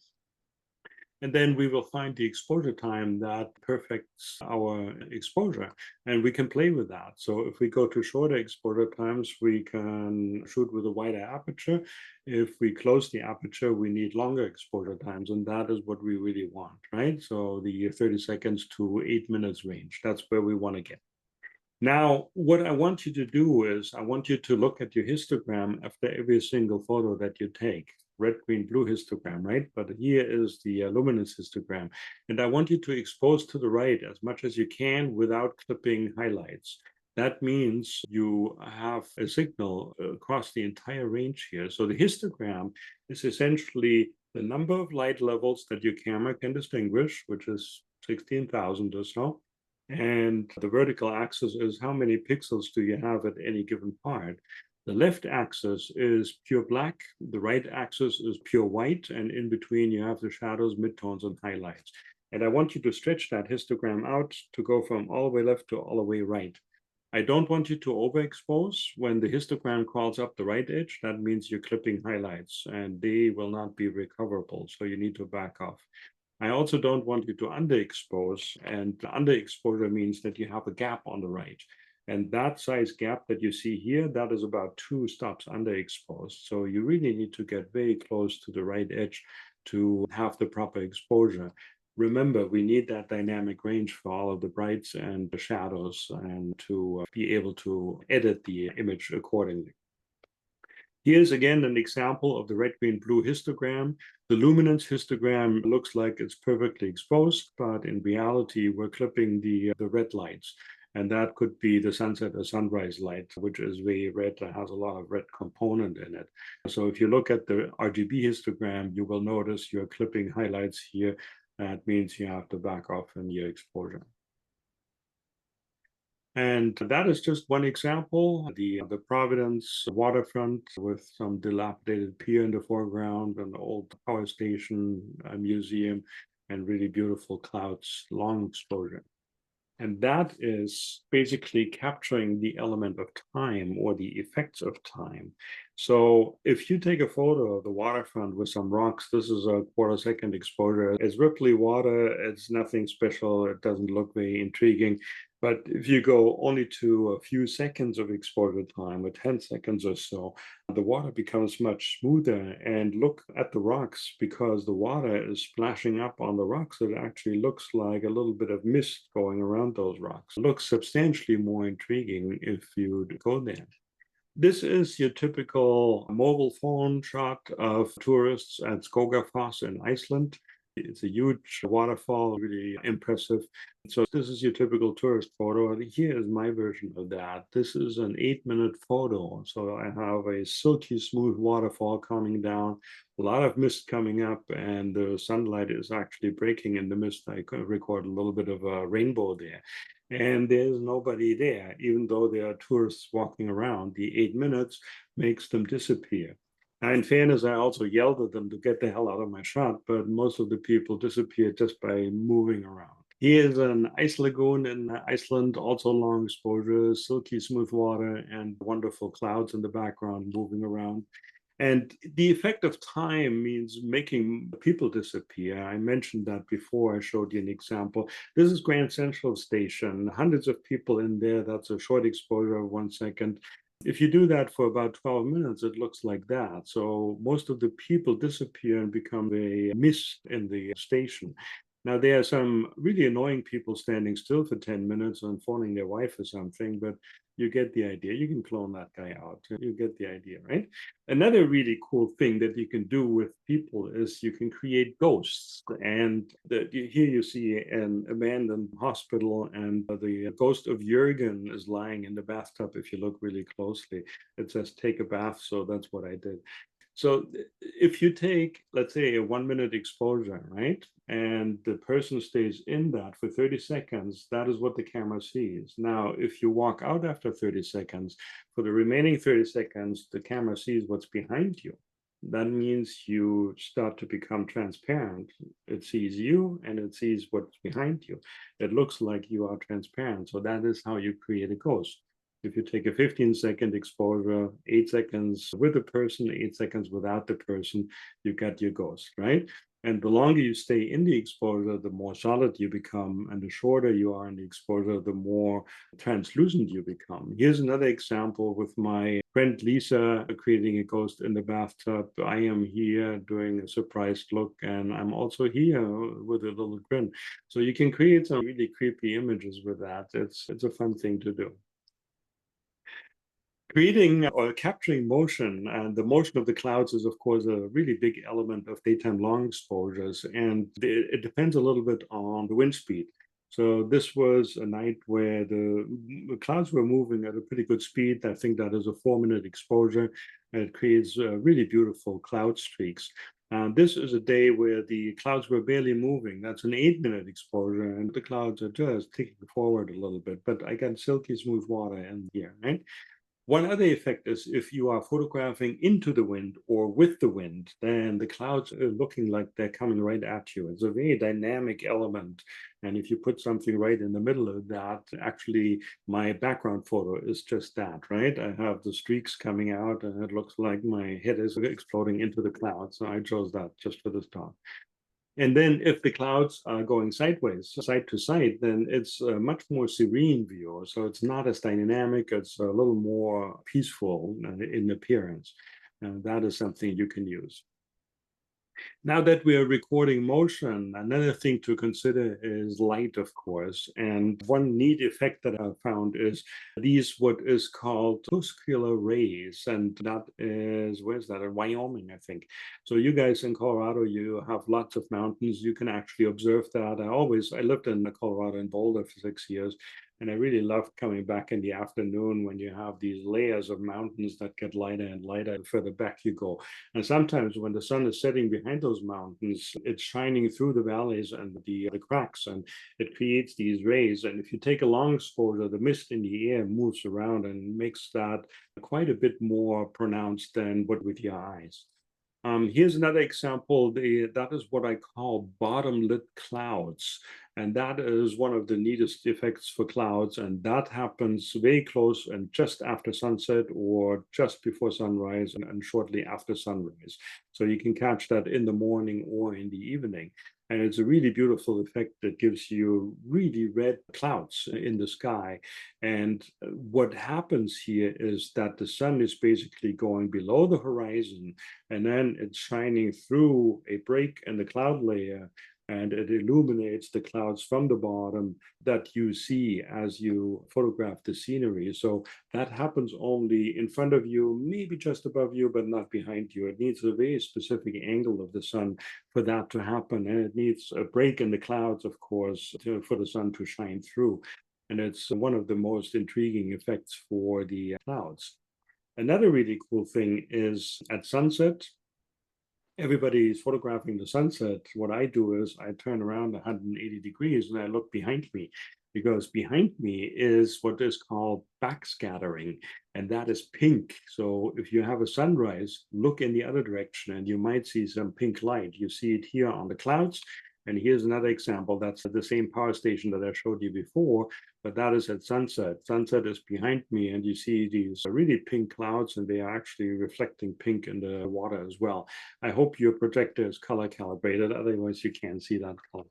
And then we will find the exposure time that perfects our exposure, and we can play with that. So if we go to shorter exposure times, we can shoot with a wider aperture. If we close the aperture, we need longer exposure times, and that is what we really want, right? So the 30 seconds to 8 minutes range, that's where we want to get. Now, what I want you to do is I want you to look at your histogram after every single photo that you take. Red, green, blue histogram, right? But here is the luminance histogram. And I want you to expose to the right as much as you can without clipping highlights. That means you have a signal across the entire range here. So the histogram is essentially the number of light levels that your camera can distinguish, which is 16,000 or so. And the vertical axis is how many pixels do you have at any given part. The left axis is pure black, the right axis is pure white, and in between you have the shadows, midtones, and highlights. And I want you to stretch that histogram out to go from all the way left to all the way right. I don't want you to overexpose. When the histogram crawls up the right edge, that means you're clipping highlights, and they will not be recoverable, so you need to back off. I also don't want you to underexpose, and underexposure means that you have a gap on the right. And that size gap that you see here, that is about 2 stops underexposed. So you really need to get very close to the right edge to have the proper exposure. Remember, we need that dynamic range for all of the brights and the shadows and to be able to edit the image accordingly. Here's again an example of the red, green, blue histogram. The luminance histogram looks like it's perfectly exposed, but in reality, we're clipping the red lights. And that could be the sunset or sunrise light, which is very red, has a lot of red component in it. So if you look at the RGB histogram, you will notice you're clipping highlights here. That means you have to back off in your exposure. And that is just one example, the Providence waterfront with some dilapidated pier in the foreground, an old power station, a museum, and really beautiful clouds, long exposure. And that is basically capturing the element of time or the effects of time. So if you take a photo of the waterfront with some rocks, this is a 1/4 second exposure. It's ripply water, it's nothing special, it doesn't look very intriguing. But if you go only to a few seconds of exposure time, or 10 seconds or so, the water becomes much smoother. And look at the rocks, because the water is splashing up on the rocks. It actually looks like a little bit of mist going around those rocks. It looks substantially more intriguing if you go there. This is your typical mobile phone shot of tourists at Skogafoss in Iceland. It's a huge waterfall, really impressive. So this is your typical tourist photo. And here is my version of that. This is an 8-minute photo. So I have a silky smooth waterfall coming down, a lot of mist coming up, and the sunlight is actually breaking in the mist. I could record a little bit of a rainbow there. And there's nobody there, even though there are tourists walking around. The 8 minutes makes them disappear. Now, in fairness, I also yelled at them to get the hell out of my shot, but most of the people disappeared just by moving around. Here's an ice lagoon in Iceland, also long exposure, silky smooth water, and wonderful clouds in the background moving around. And the effect of time means making people disappear. I mentioned that before. I showed you an example. This is Grand Central Station, hundreds of people in there. That's a short exposure of 1 second. If you do that for about 12 minutes, it looks like that. So most of the people disappear and become a mist in the station. Now, there are some really annoying people standing still for 10 minutes and phoning their wife or something, but you get the idea. You can clone that guy out. You get the idea, right? Another really cool thing that you can do with people is you can create ghosts. And here you see an abandoned hospital, and the ghost of Jürgen is lying in the bathtub if you look really closely. It says, take a bath, so that's what I did. So if you take, let's say, a 1-minute exposure, right? And the person stays in that for 30 seconds, that is what the camera sees. Now, if you walk out after 30 seconds, for the remaining 30 seconds, the camera sees what's behind you. That means you start to become transparent. It sees you and it sees what's behind you. It looks like you are transparent. So that is how you create a ghost. If you take a 15-second exposure, 8 seconds with the person, 8 seconds without the person, you get your ghost, right? And the longer you stay in the exposure, the more solid you become. And the shorter you are in the exposure, the more translucent you become. Here's another example with my friend Lisa creating a ghost in the bathtub. I am here doing a surprised look, and I'm also here with a little grin. So you can create some really creepy images with that. It's a fun thing to do. Creating or capturing motion, and the motion of the clouds is, of course, a really big element of daytime long exposures, and it depends a little bit on the wind speed. So this was a night where the clouds were moving at a pretty good speed. I think that is a 4-minute exposure, and it creates really beautiful cloud streaks. This is a day where the clouds were barely moving. That's an 8-minute exposure, and the clouds are just ticking forward a little bit, but I got silky smooth water in here, right? One other effect is if you are photographing into the wind or with the wind, then the clouds are looking like they're coming right at you. It's a very dynamic element. And if you put something right in the middle of that, actually, my background photo is just that, right? I have the streaks coming out and it looks like my head is exploding into the clouds. So I chose that just for this talk. And then if the clouds are going sideways, side to side, then it's a much more serene view. So it's not as dynamic, it's a little more peaceful in appearance. And that is something you can use. Now that we are recording motion, another thing to consider is light, of course. And one neat effect that I found is these what is called crepuscular rays. And that is, where's that? In Wyoming, I think. So you guys in Colorado, you have lots of mountains. You can actually observe that. I lived in Colorado in Boulder for 6 years. And I really loved coming back in the afternoon when you have these layers of mountains that get lighter and lighter the further back you go. And sometimes when the sun is setting behind those mountains, it's shining through the valleys and the cracks, and it creates these rays. And if you take a long exposure, the mist in the air moves around and makes that quite a bit more pronounced than what with your eyes. Here's another example. That is what I call bottom lit clouds. And that is one of the neatest effects for clouds. And that happens very close and just after sunset or just before sunrise and shortly after sunrise. So you can catch that in the morning or in the evening. And it's a really beautiful effect that gives you really red clouds in the sky. And what happens here is that the sun is basically going below the horizon, and then it's shining through a break in the cloud layer, and it illuminates the clouds from the bottom that you see as you photograph the scenery. So that happens only in front of you, maybe just above you, but not behind you. It needs a very specific angle of the sun for that to happen. And it needs a break in the clouds, of course, for the sun to shine through. And it's one of the most intriguing effects for the clouds. Another really cool thing is at sunset, everybody is photographing the sunset. What I do is I turn around 180 degrees and I look behind me, because behind me is what is called backscattering, and that is pink. So if you have a sunrise, look in the other direction and you might see some pink light. You see it here on the clouds. And here's another example. That's the same power station that I showed you before, but that is at sunset. Sunset is behind me, and you see these really pink clouds, and they are actually reflecting pink in the water as well. I hope your projector is color calibrated, otherwise you can't see that color.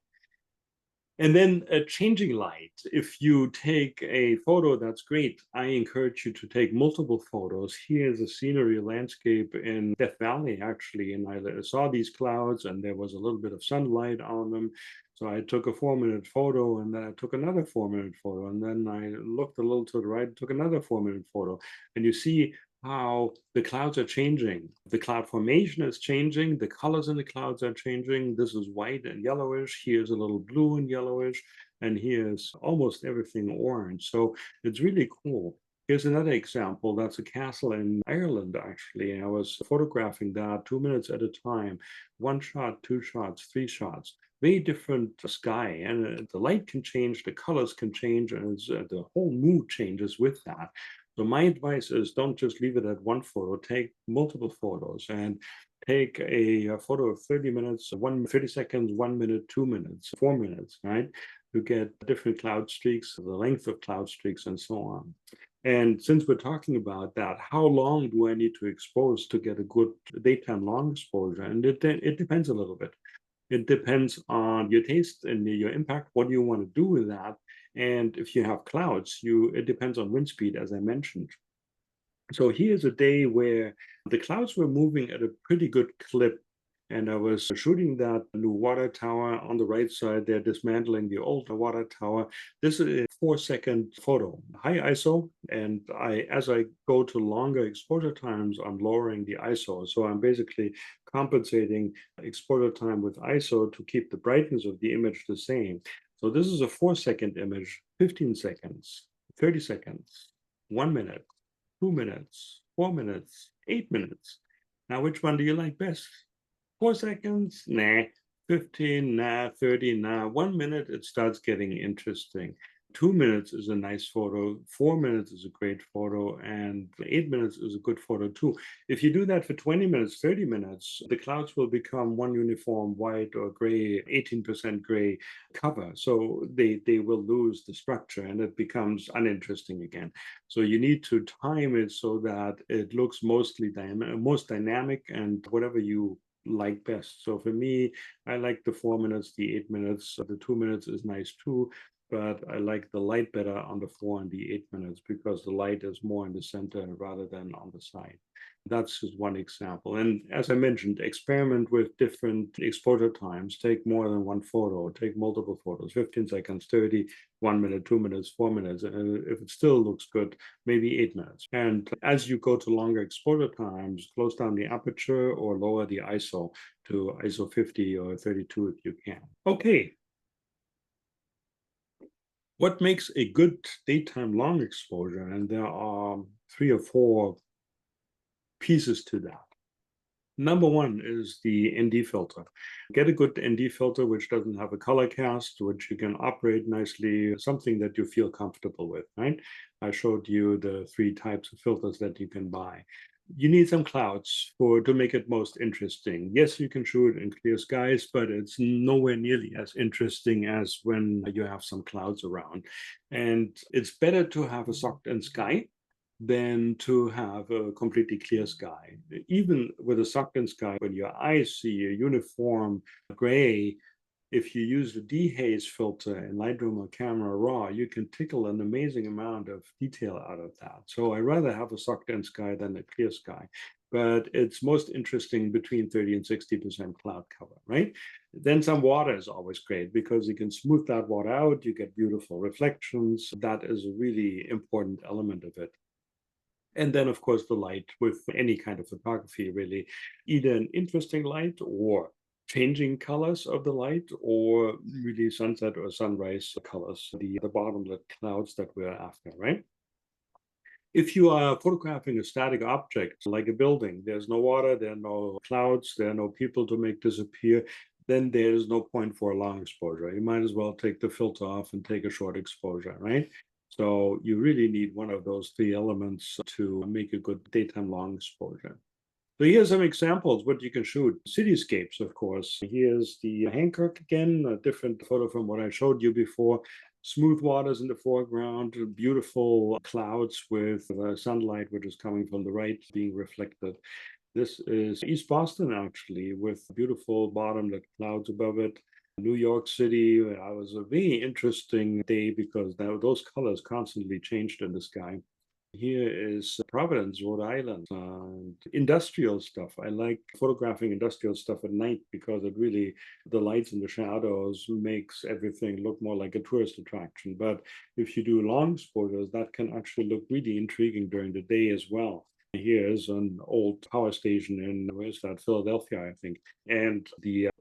And then changing light. If you take a photo, that's great. I encourage you to take multiple photos. Here's a scenery landscape in Death Valley, actually, and I saw these clouds and there was a little bit of sunlight on them. So I took a 4-minute photo, and then I took another 4-minute photo, and then I looked a little to the right, took another 4-minute photo. And you see how the clouds are changing. The cloud formation is changing. The colors in the clouds are changing. This is white and yellowish. Here's a little blue and yellowish. And here's almost everything orange. So it's really cool. Here's another example. That's a castle in Ireland, actually. I was photographing that 2 minutes at a time. 1 shot, 2 shots, 3 shots. Very different sky. And the light can change, the colors can change, and the whole mood changes with that. So my advice is don't just leave it at one photo, take multiple photos. And take a photo of 30 minutes, 30 seconds, 1 minute, 2 minutes, 4 minutes, right? You get different cloud streaks, the length of cloud streaks, and so on. And since we're talking about that, how long do I need to expose to get a good daytime long exposure? And it depends a little bit. It depends on your taste and your impact. What do you want to do with that? And if you have clouds, it depends on wind speed, as I mentioned. So here's a day where the clouds were moving at a pretty good clip. And I was shooting that new water tower on the right side. They're dismantling the old water tower. This is a 4-second photo, high ISO. And as I go to longer exposure times, I'm lowering the ISO. So I'm basically compensating exposure time with ISO to keep the brightness of the image the same. So this is a 4-second image, 15 seconds, 30 seconds, 1 minute. 2 minutes, 4 minutes, 8 minutes. Now, which one do you like best? 4 seconds? Nah. 15? Nah. 30? Nah. 1 minute, it starts getting interesting. 2 minutes is a nice photo. 4 minutes is a great photo. And 8 minutes is a good photo too. If you do that for 20 minutes, 30 minutes, the clouds will become one uniform white or gray, 18% gray cover. So they will lose the structure and it becomes uninteresting again. So you need to time it so that it looks most dynamic and whatever you like best. So for me, I like the 4 minutes, the 8 minutes, the 2 minutes is nice too, but I like the light better on the 4 and the 8 minutes because the light is more in the center rather than on the side. That's just one example. And as I mentioned, experiment with different exposure times. Take more than one photo, take multiple photos, 15 seconds, 30, 1 minute, 2 minutes, 4 minutes. And if it still looks good, maybe 8 minutes. And as you go to longer exposure times, close down the aperture or lower the ISO to ISO 50 or 32 if you can. Okay. What makes a good daytime long exposure? And there are 3 or 4 pieces to that. Number one is the ND filter. Get a good ND filter which doesn't have a color cast, which you can operate nicely, something that you feel comfortable with, right? I showed you the 3 types of filters that you can buy. You need some clouds to make it most interesting. Yes, you can shoot in clear skies, but it's nowhere nearly as interesting as when you have some clouds around. And it's better to have a socked-in sky than to have a completely clear sky. Even with a socked-in sky, when your eyes see a uniform gray, if you use the dehaze filter in Lightroom or Camera Raw, you can tickle an amazing amount of detail out of that. So I'd rather have a socked-in sky than a clear sky. But it's most interesting between 30 and 60% cloud cover, right? Then some water is always great because you can smooth that water out, you get beautiful reflections. That is a really important element of it. And then, of course, the light with any kind of photography, really, either an interesting light or changing colors of the light or really sunset or sunrise colors, the bottomlit clouds that we're after, right? If you are photographing a static object like a building, there's no water, there are no clouds, there are no people to make disappear, then there's no point for a long exposure. You might as well take the filter off and take a short exposure, right? So you really need one of those 3 elements to make a good daytime long exposure. So here's some examples what you can shoot. Cityscapes, of course. Here's the Hancock again, a different photo from what I showed you before. Smooth waters in the foreground, beautiful clouds with sunlight which is coming from the right being reflected. This is East Boston, actually, with beautiful bottomlit clouds above it. New York City, it was a very interesting day because those colors constantly changed in the sky. Here is Providence, Rhode Island, industrial stuff. I like photographing industrial stuff at night because it really, the lights and the shadows makes everything look more like a tourist attraction. But if you do long exposures, that can actually look really intriguing during the day as well. Here's an old power station in, where's that, Philadelphia, I think. And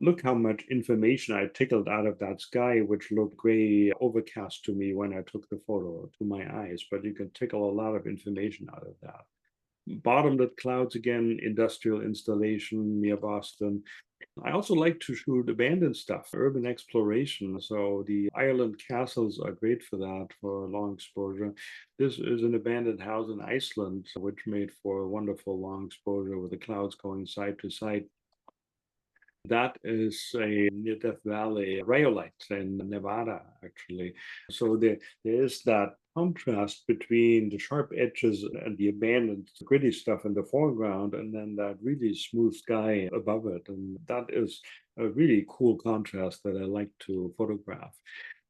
look how much information I tickled out of that sky, which looked gray overcast to me when I took the photo to my eyes. But you can tickle a lot of information out of that. Bottomlit clouds again, industrial installation near Boston. I also like to shoot abandoned stuff, urban exploration. So the Ireland castles are great for that, for long exposure. This is an abandoned house in Iceland, which made for a wonderful long exposure with the clouds going side to side. That is a near Death Valley rhyolite in Nevada, actually. So there is that contrast between the sharp edges and the abandoned gritty stuff in the foreground, and then that really smooth sky above it. And that is a really cool contrast that I like to photograph.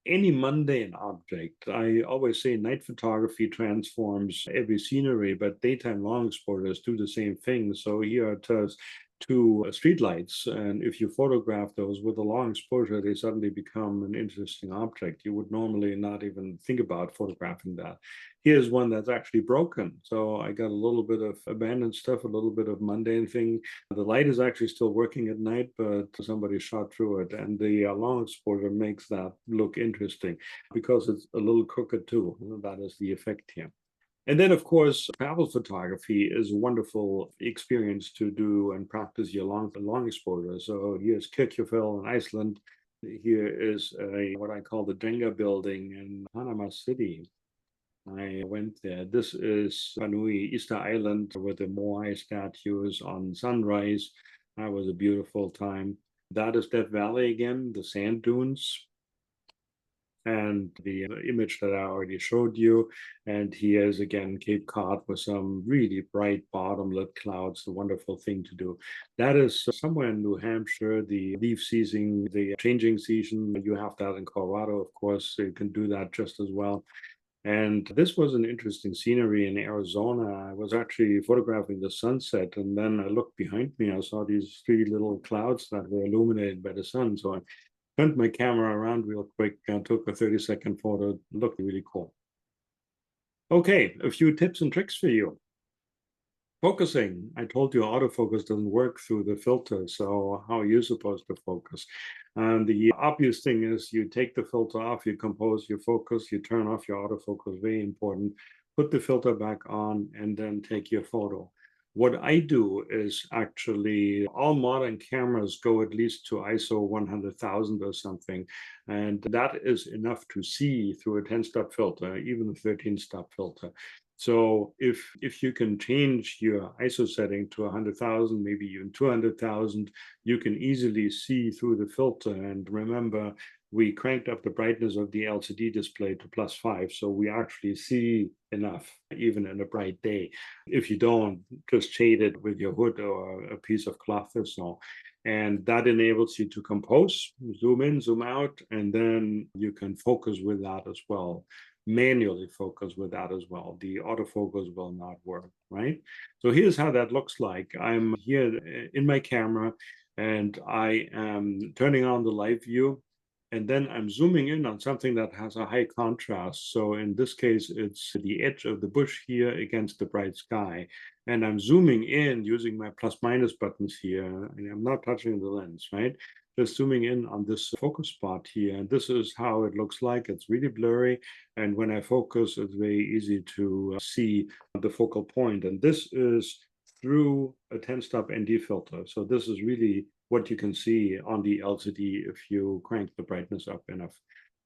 Any mundane object, I always say night photography transforms every scenery, but daytime long exposures do the same thing. So here it does two streetlights, and if you photograph those with a long exposure, they suddenly become an interesting object. You would normally not even think about photographing that. Here's one that's actually broken. So I got a little bit of abandoned stuff, a little bit of mundane thing. The light is actually still working at night, but somebody shot through it, and the long exposure makes that look interesting because it's a little crooked too. That is the effect here. And then, of course, travel photography is a wonderful experience to do and practice your long exposure. So here's Kirkjufell in Iceland. Here is what I call the Jenga building in Panama City. I went there. This is Panui, Easter Island, with the Moai statues on sunrise. That was a beautiful time. That is Death Valley again, the sand dunes, and the image that I already showed you. And here's again Cape Cod with some really bright bottom-lit clouds, a wonderful thing to do. That is somewhere in New Hampshire, the leaf season, the changing season. You have that in Colorado, of course, so you can do that just as well. And this was an interesting scenery in Arizona. I was actually photographing the sunset, and then I looked behind me. I saw these three little clouds that were illuminated by the sun. So I turned my camera around real quick and took a 30-second photo. It looked really cool. Okay, a few tips and tricks for you. Focusing. I told you autofocus doesn't work through the filter, so how are you supposed to focus? And the obvious thing is you take the filter off, you compose your focus, you turn off your autofocus, very important. Put the filter back on and then take your photo. What I do is actually all modern cameras go at least to ISO 100,000 or something, and that is enough to see through a 10-stop filter, even a 13-stop filter. So if you can change your ISO setting to 100,000, maybe even 200,000, you can easily see through the filter. And remember, we cranked up the brightness of the LCD display to +5, so we actually see enough, even in a bright day. If you don't, just shade it with your hood or a piece of cloth or so. And that enables you to compose, zoom in, zoom out, and then you can focus with that as well. Manually focus with that as well. The autofocus will not work, right? So here's how that looks like. I'm here in my camera, and I am turning on the live view, and then I'm zooming in on something that has a high contrast. So in this case, it's the edge of the bush here against the bright sky. And I'm zooming in using my plus minus buttons here, and I'm not touching the lens, right? Just zooming in on this focus spot here. And this is how it looks like. It's really blurry. And when I focus, it's very easy to see the focal point. And this is through a 10-stop ND filter. So this is really what you can see on the LCD if you crank the brightness up enough.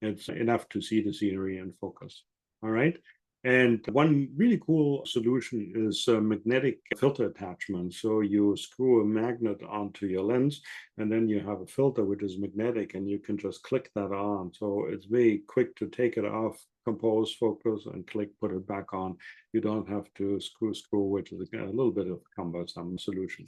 It's enough to see the scenery and focus. All right. And one really cool solution is a magnetic filter attachment. So you screw a magnet onto your lens, and then you have a filter which is magnetic, and you can just click that on. So it's very quick to take it off, compose, focus, and click, put it back on. You don't have to screw, which is a little bit of a cumbersome solution.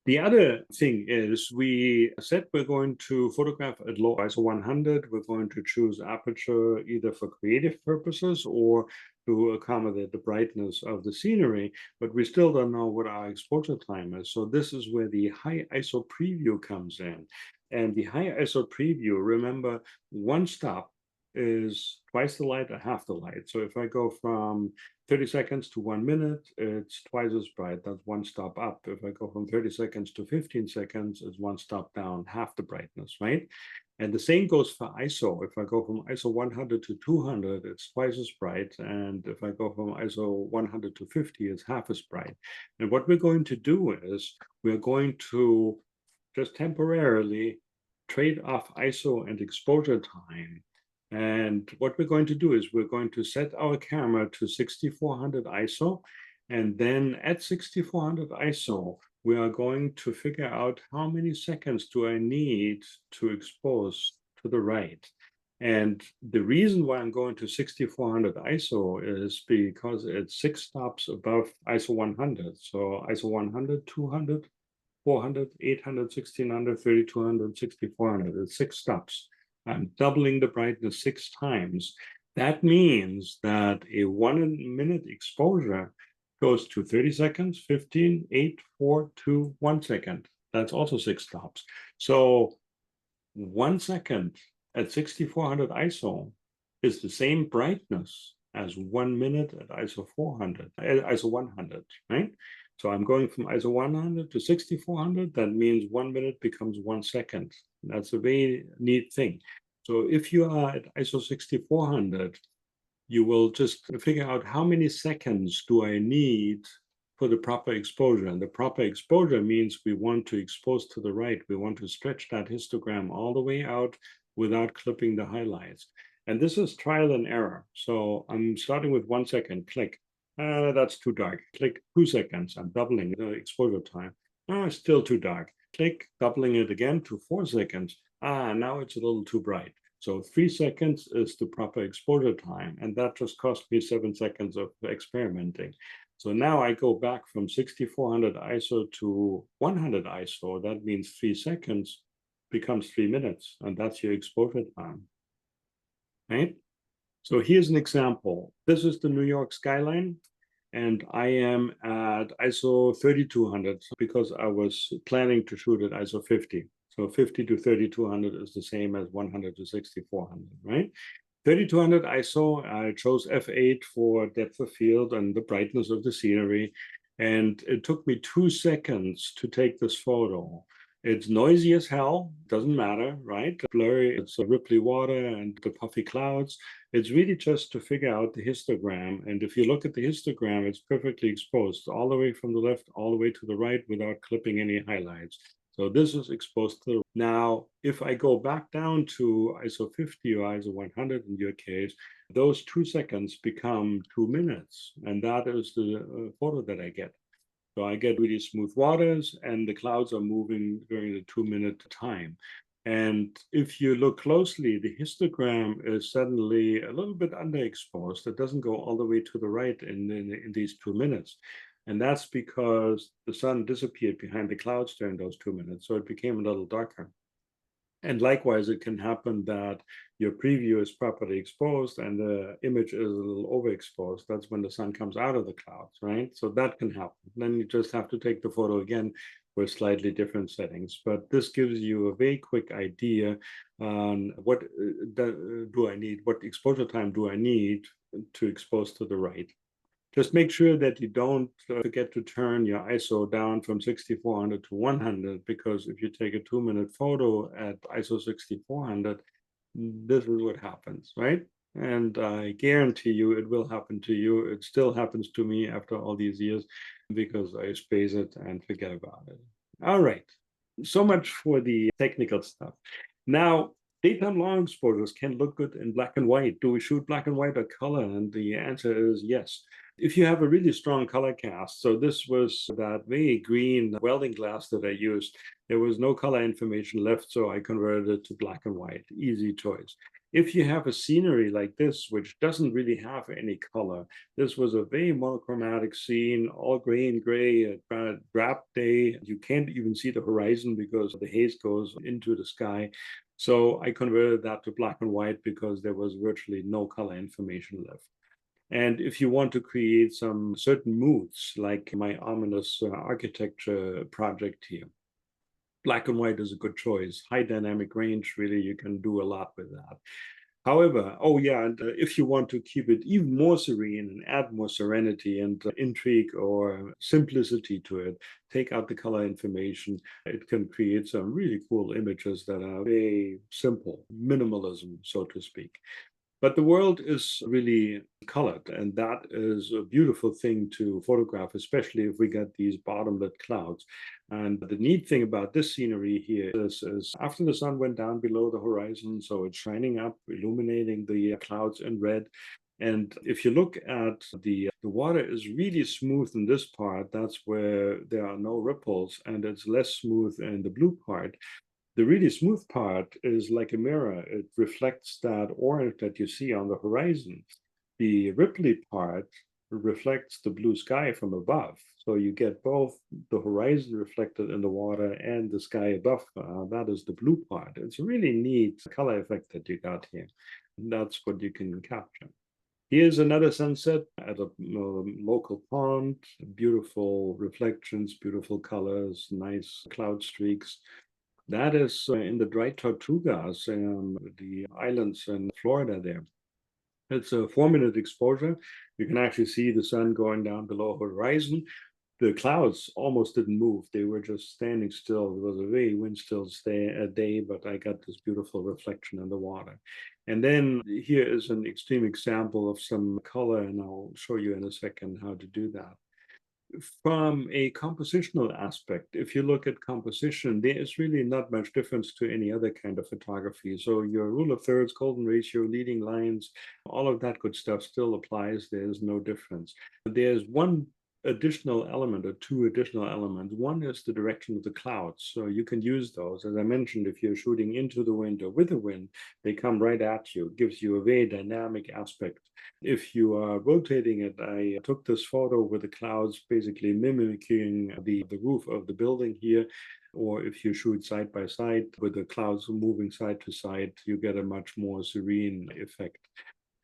The other thing is we said we're going to photograph at low ISO 100. We're going to choose aperture either for creative purposes or to accommodate the brightness of the scenery, but we still don't know what our exposure time is. So this is where the high ISO preview comes in. And the high ISO preview, remember, one stop is twice the light or half the light. So if I go from 30 seconds to 1 minute, it's twice as bright. That's one stop up. If I go from 30 seconds to 15 seconds, it's one stop down, half the brightness, right? And the same goes for ISO. If I go from ISO 100 to 200, it's twice as bright. And if I go from ISO 100 to 50, it's half as bright. And what we're going to do is we're going to just temporarily trade off ISO and exposure time. And what we're going to do is we're going to set our camera to 6400 ISO. And then at 6400 ISO, we are going to figure out how many seconds do I need to expose to the right. And the reason why I'm going to 6400 ISO is because it's 6 stops above ISO 100. So ISO 100, 200, 400, 800, 1600, 3200, 6400. It's 6 stops. I'm doubling the brightness 6 times. That means that a 1 minute exposure goes to 30 seconds, 15, 8, 4, 2, 1 second. That's also 6 stops. So 1 second at 6400 ISO is the same brightness as 1 minute at ISO 400, ISO 100, right? So I'm going from ISO 100 to 6400. That means 1 minute becomes 1 second. That's a very neat thing. So if you are at ISO 6400, you will just figure out how many seconds do I need for the proper exposure. And the proper exposure means we want to expose to the right. We want to stretch that histogram all the way out without clipping the highlights. And this is trial and error. So I'm starting with 1 second, click. That's too dark. Click 2 seconds. I'm doubling the exposure time. Still too dark. Click, doubling it again to 4 seconds. Now it's a little too bright. So 3 seconds is the proper exposure time, and that just cost me 7 seconds of experimenting. So now I go back from 6400 ISO to 100 ISO. That means 3 seconds becomes 3 minutes, and that's your exposure time, right? So here's an example. This is the New York skyline, and I am at ISO 3200 because I was planning to shoot at ISO 50. So 50 to 3200 is the same as 100 to 6400, right? 3200 ISO, I chose f8 for depth of field and the brightness of the scenery. And it took me 2 seconds to take this photo. It's noisy as hell, doesn't matter, right? Blurry, it's a ripply water and the puffy clouds. It's really just to figure out the histogram. And if you look at the histogram, it's perfectly exposed all the way from the left, all the way to the right without clipping any highlights. So this is exposed to. Now, if I go back down to ISO 50 or ISO 100 in your case, those 2 seconds become 2 minutes. And that is the photo that I get. So I get really smooth waters and the clouds are moving during the 2 minute time. And if you look closely, the histogram is suddenly a little bit underexposed. It doesn't go all the way to the right in these 2 minutes. And that's because the sun disappeared behind the clouds during those 2 minutes. So it became a little darker. And likewise, it can happen that your preview is properly exposed and the image is a little overexposed. That's when the sun comes out of the clouds, right? So that can happen. Then you just have to take the photo again with slightly different settings. But this gives you a very quick idea on what do I need, what exposure time do I need to expose to the right. Just make sure that you don't forget to turn your ISO down from 6400 to 100, because if you take a 2 minute photo at ISO 6400, this is what happens, right? And I guarantee you it will happen to you. It still happens to me after all these years because I space it and forget about it. All right, so much for the technical stuff. Now, daytime long exposures can look good in black and white. Do we shoot black and white or color? And the answer is yes. If you have a really strong color cast, so this was that very green welding glass that I used, there was no color information left, so I converted it to black and white. Easy choice. If you have a scenery like this, which doesn't really have any color, this was a very monochromatic scene, all gray and gray, a drab day. You can't even see the horizon because the haze goes into the sky. So I converted that to black and white because there was virtually no color information left. And if you want to create some certain moods, like my ominous architecture project here, black and white is a good choice. High dynamic range, really, you can do a lot with that. However, oh yeah, and if you want to keep it even more serene and add more serenity and intrigue or simplicity to it, take out the color information. It can create some really cool images that are very simple, minimalism, so to speak. But the world is really colored, and that is a beautiful thing to photograph, especially if we get these bottom-lit clouds. And the neat thing about this scenery here is after the sun went down below the horizon, so it's shining up, illuminating the clouds in red. And if you look at the water is really smooth in this part, that's where there are no ripples, and it's less smooth in the blue part. The really smooth part is like a mirror. It reflects that orange that you see on the horizon. The ripply part reflects the blue sky from above. So you get both the horizon reflected in the water and the sky above. That is the blue part. It's a really neat color effect that you got here. And that's what you can capture. Here's another sunset at a local pond. Beautiful reflections, beautiful colors, nice cloud streaks. That is in the Dry Tortugas, the islands in Florida there. It's a 4-minute exposure. You can actually see the sun going down below horizon. The clouds almost didn't move. They were just standing still. It was a very windstill day, but I got this beautiful reflection in the water. And then here is an extreme example of some color, and I'll show you in a second how to do that. From a compositional aspect, if you look at composition, there is really not much difference to any other kind of photography. So your rule of thirds, golden ratio, leading lines, all of that good stuff still applies. There's no difference. There's one additional element or two additional elements. One is the direction of the clouds. So you can use those. As I mentioned, if you're shooting into the wind or with the wind, they come right at you. It gives you a very dynamic aspect. If you are rotating it, I took this photo with the clouds basically mimicking the roof of the building here. Or if you shoot side by side with the clouds moving side to side, you get a much more serene effect.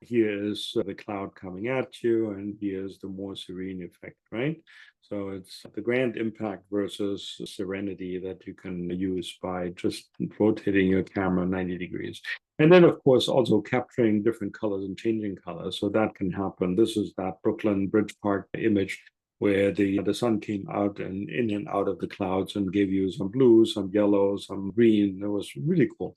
Here is the cloud coming at you, and here's the more serene effect, right? So it's the grand impact versus serenity that you can use by just rotating your camera 90 degrees. And then, of course, also capturing different colors and changing colors. So that can happen. This is that Brooklyn Bridge Park image where the sun came out and in and out of the clouds and gave you some blue, some yellow, some green. It was really cool.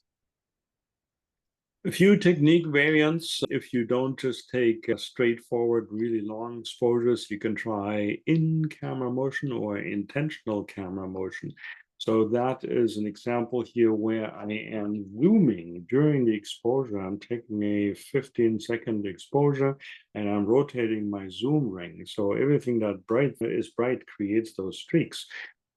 A few technique variants. If you don't just take straightforward, really long exposures, you can try in-camera motion or intentional camera motion. So that is an example here where I am zooming during the exposure. I'm taking a 15-second exposure and I'm rotating my zoom ring. So everything that is bright creates those streaks.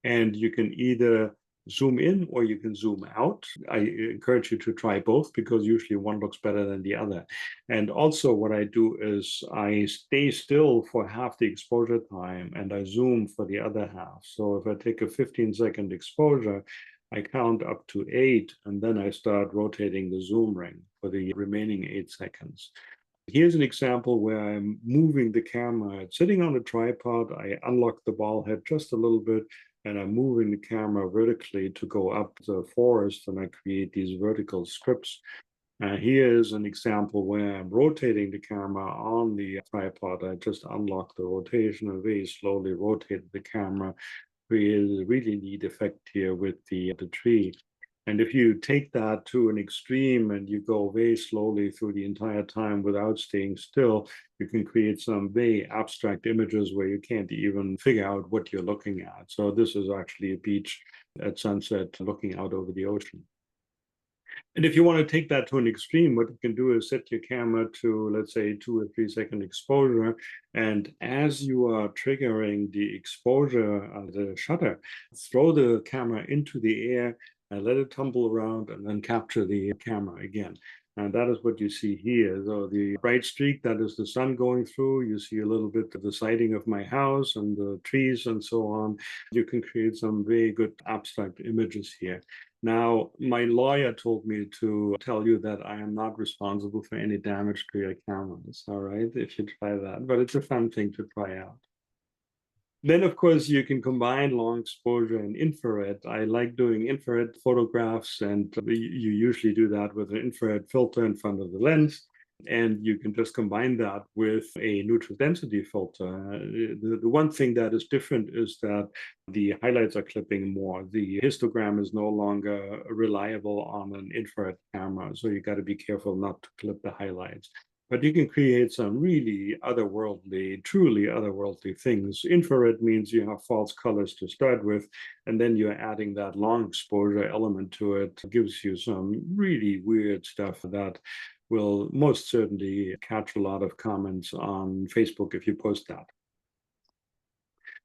And you can either zoom in or you can zoom out. I encourage you to try both because usually one looks better than the other. And also what I do is I stay still for half the exposure time and I zoom for the other half. So if I take a 15-second exposure, I count up to 8 and then I start rotating the zoom ring for the remaining 8 seconds. Here's an example where I'm moving the camera. It's sitting on a tripod. I unlock the ball head just a little bit and I'm moving the camera vertically to go up the forest and I create these vertical strips. Here is an example where I'm rotating the camera on the tripod. I just unlock the rotation and very slowly rotate the camera, created a really neat effect here with the tree. And if you take that to an extreme and you go very slowly through the entire time without staying still, you can create some very abstract images where you can't even figure out what you're looking at. So this is actually a beach at sunset looking out over the ocean. And if you want to take that to an extreme, what you can do is set your camera to, let's say, 2 or 3 second exposure. And as you are triggering the exposure of the shutter, throw the camera into the air and let it tumble around and then capture the camera again. And that is what you see here. So the bright streak, that is the sun going through. You see a little bit of the siding of my house and the trees and so on. You can create some very good abstract images here. Now, my lawyer told me to tell you that I am not responsible for any damage to your cameras, all right, if you try that, but it's a fun thing to try out. Then, of course, you can combine long exposure and infrared. I like doing infrared photographs, and you usually do that with an infrared filter in front of the lens. And you can just combine that with a neutral density filter. The one thing that is different is that the highlights are clipping more. The histogram is no longer reliable on an infrared camera, so you got to be careful not to clip the highlights. But you can create some really otherworldly, truly otherworldly things. Infrared means you have false colors to start with, and then you're adding that long exposure element to it. It gives you some really weird stuff that will most certainly catch a lot of comments on Facebook if you post that.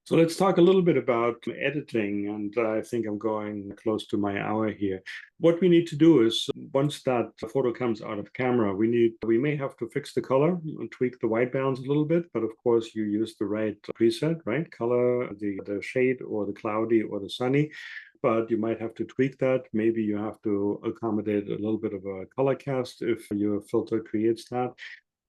So let's talk a little bit about editing, and I think I'm going close to my hour here. What we need to do is, once that photo comes out of camera, we may have to fix the color and tweak the white balance a little bit, but of course you use the right preset, right? Color, the shade or the cloudy or the sunny. But you might have to tweak that. Maybe you have to accommodate a little bit of a color cast if your filter creates that.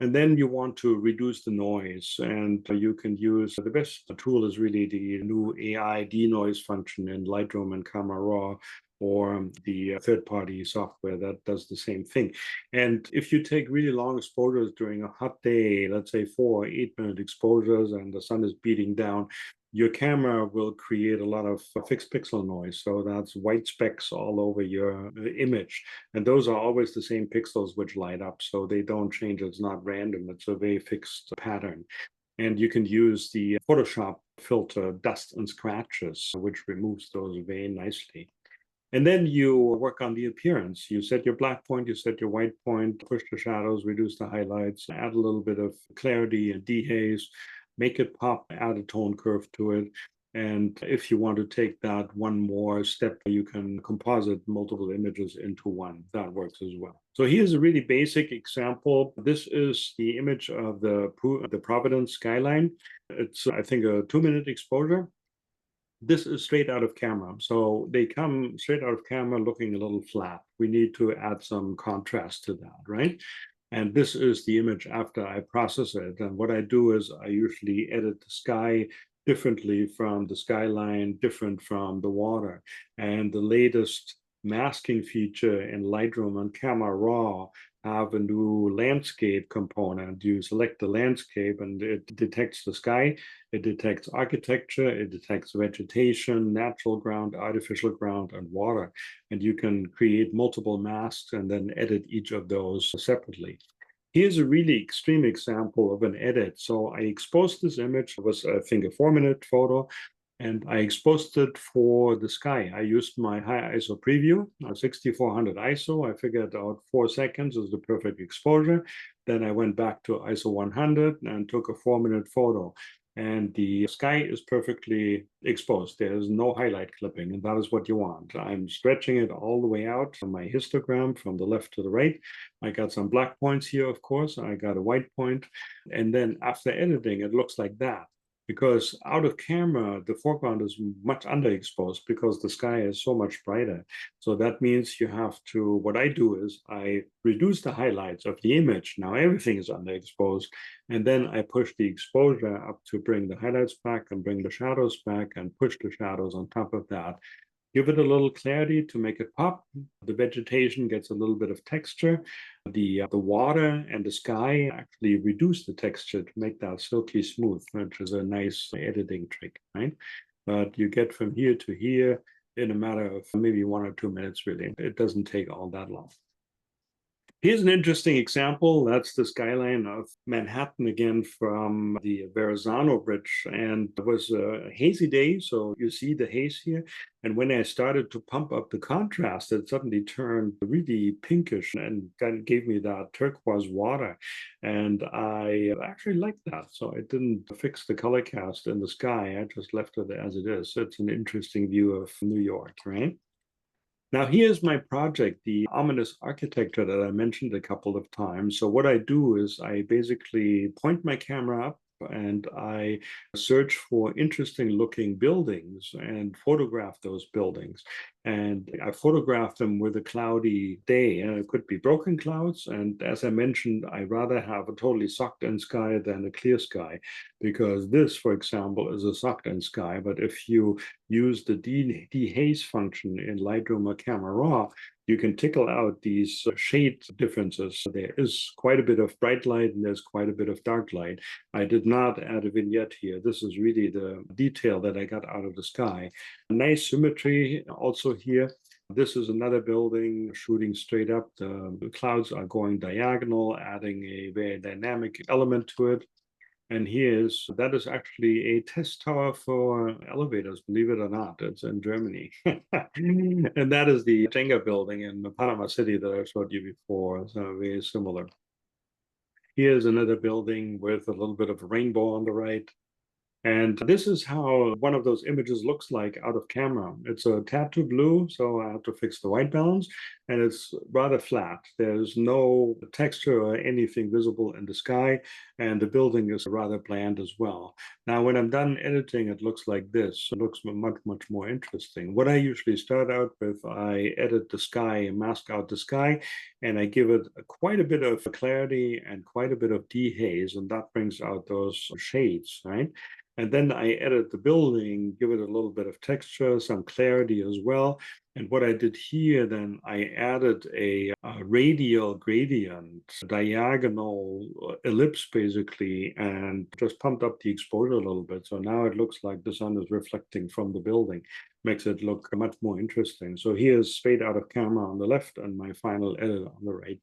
And then you want to reduce the noise, and you can use the best tool is really the new AI denoise function in Lightroom and Camera Raw, or the third-party software that does the same thing. And if you take really long exposures during a hot day, let's say 4 or 8 minute exposures, and the sun is beating down, your camera will create a lot of fixed pixel noise. So that's white specks all over your image. And those are always the same pixels which light up. So they don't change. It's not random. It's a very fixed pattern. And you can use the Photoshop filter dust and scratches, which removes those very nicely. And then you work on the appearance. You set your black point, you set your white point, push the shadows, reduce the highlights, add a little bit of clarity and dehaze, make it pop, add a tone curve to it. And if you want to take that one more step, you can composite multiple images into one. That works as well. So here's a really basic example. This is the image of the Providence skyline. It's, I think, a 2-minute exposure. This is straight out of camera. So they come straight out of camera looking a little flat. We need to add some contrast to that, right? And this is the image after I process it. And what I do is I usually edit the sky differently from the skyline, different from the water. And the latest masking feature in Lightroom and Camera Raw have a new landscape component. You select the landscape and it detects the sky, it detects architecture, it detects vegetation, natural ground, artificial ground, and water. And you can create multiple masks and then edit each of those separately. Here's a really extreme example of an edit. So I exposed this image. It was, I think, a 4-minute photo. And I exposed it for the sky. I used my high ISO preview, 6400 ISO. I figured out 4 seconds is the perfect exposure. Then I went back to ISO 100 and took a 4-minute photo. And the sky is perfectly exposed. There's no highlight clipping, and that is what you want. I'm stretching it all the way out on my histogram from the left to the right. I got some black points here, of course. I got a white point. And then after editing, it looks like that. Because out of camera, the foreground is much underexposed because the sky is so much brighter. So that means you have to, what I do is I reduce the highlights of the image. Now everything is underexposed. And then I push the exposure up to bring the highlights back and bring the shadows back and push the shadows on top of that. Give it a little clarity to make it pop. The vegetation gets a little bit of texture. The water and the sky actually reduce the texture to make that silky smooth, which is a nice editing trick, right? But you get from here to here in a matter of maybe 1 or 2 minutes, really. It doesn't take all that long. Here's an interesting example. That's the skyline of Manhattan again from the Verrazano Bridge. And it was a hazy day, so you see the haze here. And when I started to pump up the contrast, it suddenly turned really pinkish and kind of gave me that turquoise water. And I actually liked that. So I didn't fix the color cast in the sky. I just left it as it is. It's an interesting view of New York, right? Now, here's my project, the ominous architecture that I mentioned a couple of times. So what I do is I basically point my camera up and I search for interesting looking buildings and photograph those buildings. And I photograph them with a cloudy day. And it could be broken clouds. And as I mentioned, I rather have a totally sucked in sky than a clear sky, because this, for example, is a sucked in sky. But if you use the dehaze function in Lightroom or Camera Raw, you can tickle out these shade differences. There is quite a bit of bright light and there's quite a bit of dark light. I did not add a vignette here. This is really the detail that I got out of the sky. A nice symmetry also here. This is another building shooting straight up. The clouds are going diagonal, adding a very dynamic element to it. And that is actually a test tower for elevators, believe it or not. It's in Germany. And that is the Jenga building in Panama City that I showed you before. So very similar. Here's another building with a little bit of a rainbow on the right. And this is how one of those images looks like out of camera. It's a tad too blue, so I have to fix the white balance, and it's rather flat. There's no texture or anything visible in the sky, and the building is rather bland as well. Now, when I'm done editing, it looks like this. It looks much, much more interesting. What I usually start out with, I edit the sky, mask out the sky, and I give it quite a bit of clarity and quite a bit of dehaze, and that brings out those shades, right? And then I edit the building, give it a little bit of texture, some clarity as well. And what I did here, then I added a radial gradient, diagonal ellipse basically, and just pumped up the exposure a little bit. So now it looks like the sun is reflecting from the building, makes it look much more interesting. So here's straight out of camera on the left and my final edit on the right.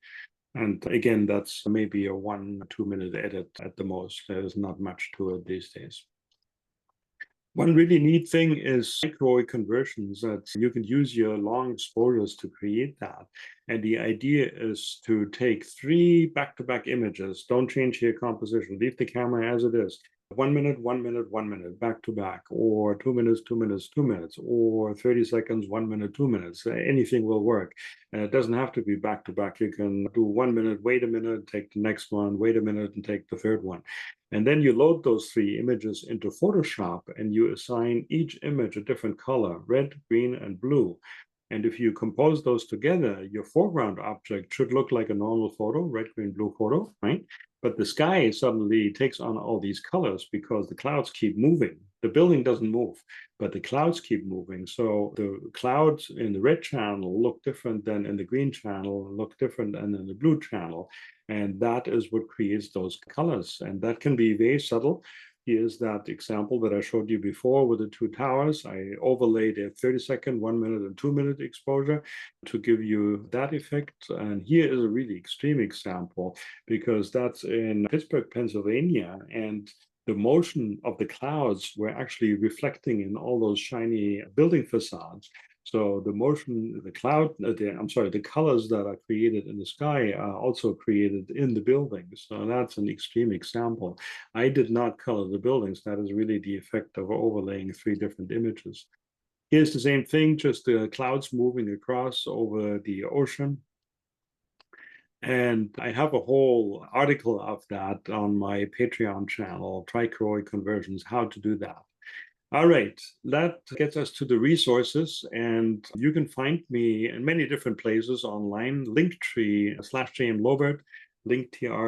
And again, that's maybe a 1-2 minute edit at the most. There's not much to it these days. One really neat thing is micro conversions that you can use your long exposures to create that. And the idea is to take 3 back-to-back images, don't change your composition, leave the camera as it is. 1 minute, 1 minute, 1 minute, back to back, or 2 minutes, 2 minutes, 2 minutes, or 30 seconds, 1 minute, 2 minutes. Anything will work. And it doesn't have to be back to back. You can do 1 minute, wait a minute, take the next one, wait a minute, and take the third one. And then you load those 3 images into Photoshop and you assign each image a different color, red, green, and blue. And if you compose those together, your foreground object should look like a normal photo, red, green, blue photo, right? But the sky suddenly takes on all these colors because the clouds keep moving. The building doesn't move, but the clouds keep moving. So the clouds in the red channel look different than in the green channel, look different than in the blue channel. And that is what creates those colors. And that can be very subtle. Here's that example that I showed you before with the 2 towers. I overlaid a 30-second, 1 minute, and 2 minute exposure to give you that effect. And here is a really extreme example because that's in Pittsburgh, Pennsylvania. And the motion of the clouds were actually reflecting in all those shiny building facades. So the motion, the colors that are created in the sky are also created in the buildings. So that's an extreme example. I did not color the buildings. That is really the effect of overlaying 3 different images. Here's the same thing, just the clouds moving across over the ocean. And I have a whole article of that on my Patreon channel, Trichroic Conversions, how to do that. All right, that gets us to the resources, and you can find me in many different places online, Linktree/JM Lobert, linktr.ee/JM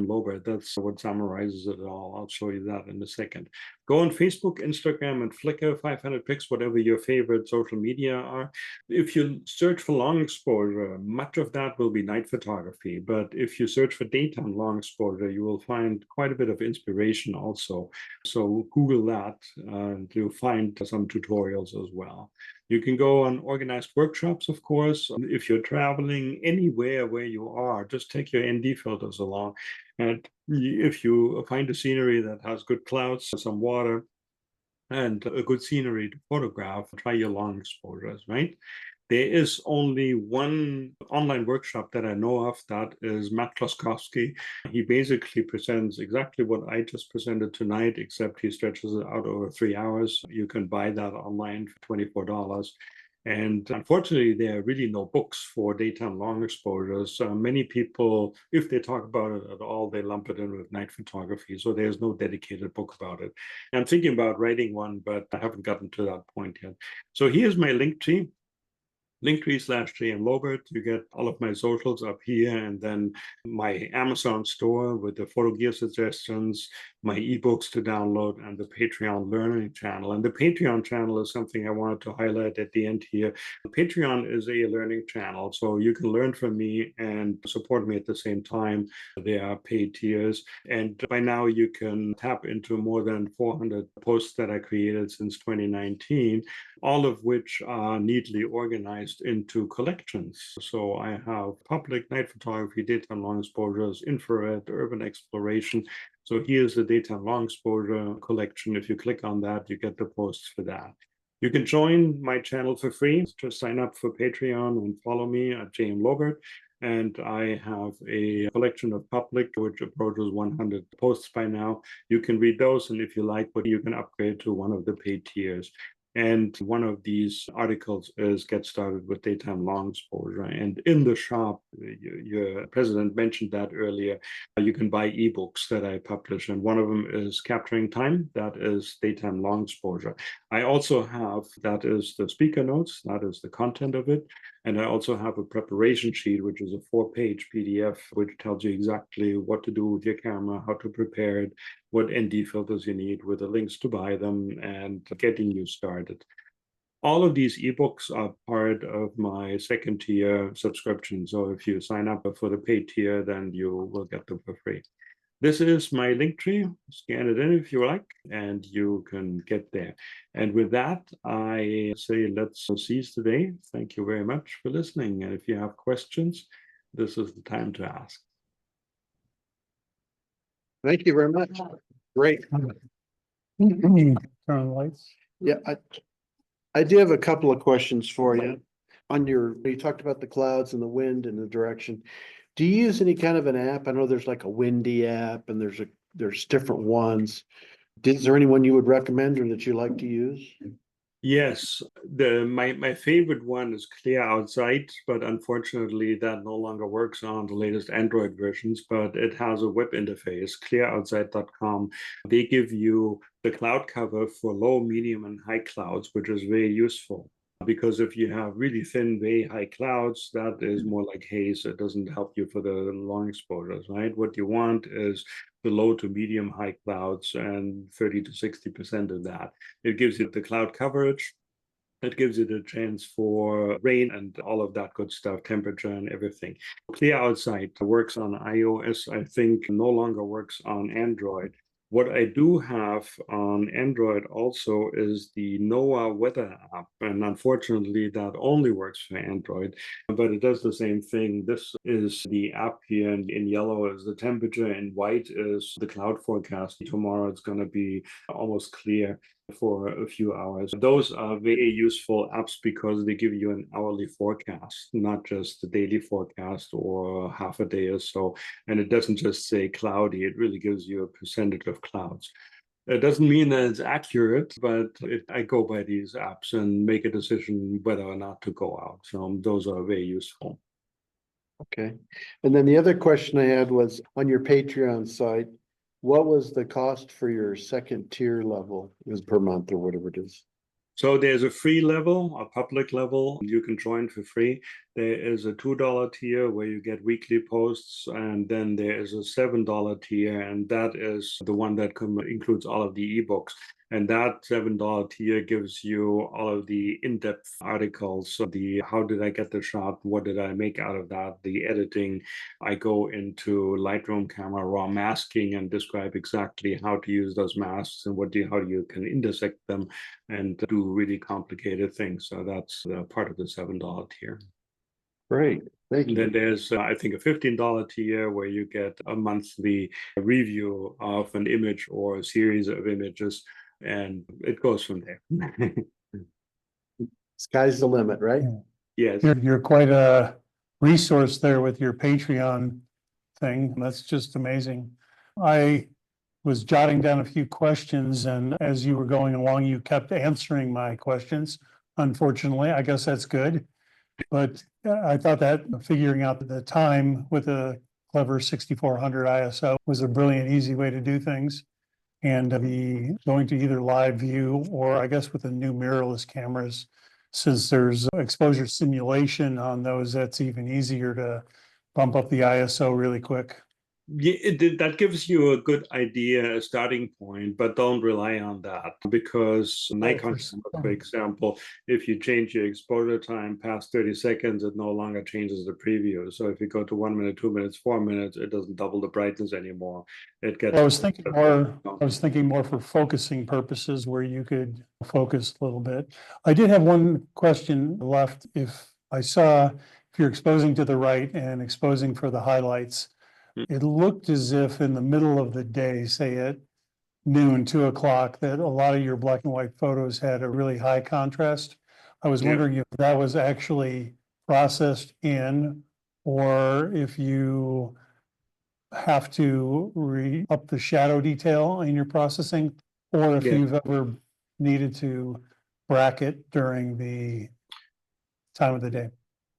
Lobert. That's what summarizes it all. I'll show you that in a second. Go on Facebook, Instagram, and Flickr, 500 pics, whatever your favorite social media are. If you search for long exposure, much of that will be night photography. But if you search for daytime long exposure, you will find quite a bit of inspiration also. So Google that and you'll find some tutorials as well. You can go on organized workshops, of course. If you're traveling anywhere where you are, just take your ND filters along. And if you find a scenery that has good clouds, some water, and a good scenery to photograph, try your long exposures, right? There is only one online workshop that I know of, that is Matt Kloskowski. He basically presents exactly what I just presented tonight, except he stretches it out over 3 hours. You can buy that online for $24. And unfortunately, there are really no books for daytime long exposures. Many people, if they talk about it at all, they lump it in with night photography. So there's no dedicated book about it. I'm thinking about writing one, but I haven't gotten to that point yet. So here's my link tree. Linktree/JM Lobert. You get all of my socials up here, and then my Amazon store with the photo gear suggestions, my ebooks to download, and the Patreon learning channel. And the Patreon channel is something I wanted to highlight at the end here. Patreon is a learning channel, so you can learn from me and support me at the same time. There are paid tiers, and by now you can tap into more than 400 posts that I created since 2019, all of which are neatly organized into collections. So I have public night photography, daytime long exposures, infrared, urban exploration. So here's the daytime long exposure collection. If you click on that, you get the posts for that. You can join my channel for free. Just sign up for Patreon and follow me at JM Lobert. And I have a collection of public, which approaches 100 posts by now. You can read those, and if you like, but you can upgrade to one of the paid tiers. And one of these articles is Get Started with Daytime Long Exposure. And in the shop, your president mentioned that earlier, you can buy ebooks that I publish. And one of them is Capturing Time. That is Daytime Long Exposure. I also have, that is the speaker notes, that is the content of it. And I also have a preparation sheet, which is a 4-page PDF, which tells you exactly what to do with your camera, how to prepare it, what ND filters you need, with the links to buy them, and getting you started. All of these ebooks are part of my second tier subscription. So if you sign up for the paid tier, then you will get them for free. This is my link tree. Scan it in if you like, and you can get there. And with that, I say let's seize the day. Thank you very much for listening. And if you have questions, this is the time to ask. Thank you very much. Great. Turn on the lights. Yeah, I do have a couple of questions for you. You talked about the clouds and the wind and the direction. Do you use any kind of an app? I know there's like a windy app and there's different ones. Is there anyone you would recommend or that you like to use? Yes, my favorite one is Clear Outside, but unfortunately that no longer works on the latest Android versions, but it has a web interface, clearoutside.com. They give you the cloud cover for low, medium, and high clouds, which is very useful. Because if you have really thin, very high clouds, that is more like haze. It doesn't help you for the long exposures, right? What you want is the low to medium high clouds and 30 to 60% of that. It gives you the cloud coverage. It gives you the chance for rain and all of that good stuff, temperature and everything. Clear Outside works on iOS, I think no longer works on Android. What I do have on Android also is the NOAA weather app, and unfortunately that only works for Android, but it does the same thing. This is the app here, and in yellow is the temperature, in white is the cloud forecast. Tomorrow it's going to be almost clear for a few hours. Those are very useful apps because they give you an hourly forecast, not just the daily forecast or half a day or so. And it doesn't just say cloudy, it really gives you a percentage of clouds. It doesn't mean that it's accurate, but I go by these apps and make a decision whether or not to go out. So those are very useful. Okay. And then the other question I had was on your Patreon site, what was the cost for your second tier level? It was per month or whatever it is. So there's a free level, a public level you can join for free. There is a $2 tier where you get weekly posts, and then there is a $7 tier, and that is the one that includes all of the ebooks. And that $7 tier gives you all of the in-depth articles, so the how did I get the shot, what did I make out of that, the editing. I go into Lightroom camera raw masking and describe exactly how to use those masks and how you can intersect them and do really complicated things. So that's part of the $7 tier. Great. Thank you. Then there's, I think, a $15 tier where you get a monthly review of an image or a series of images, and it goes from there. Sky's the limit, right? Yes. You're quite a resource there with your Patreon thing. That's just amazing. I was jotting down a few questions, and as you were going along, you kept answering my questions. Unfortunately, I guess that's good. But I thought that figuring out the time with a clever 6400 ISO was a brilliant, easy way to do things. And going to either live view or I guess with the new mirrorless cameras, since there's exposure simulation on those, that's even easier to bump up the ISO really quick. Yeah, that gives you a good idea, a starting point, but don't rely on that because Nikon, for example, if you change your exposure time past 30 seconds, it no longer changes the preview. So if you go to 1 minute, 2 minutes, 4 minutes, it doesn't double the brightness anymore. It gets. I was thinking more for focusing purposes where you could focus a little bit. I did have one question left. If you're exposing to the right and exposing for the highlights, it looked as if in the middle of the day, say at noon, 2 o'clock, that a lot of your black and white photos had a really high contrast. I was wondering if that was actually processed in, or if you have to up the shadow detail in your processing, or if you've ever needed to bracket during the time of the day.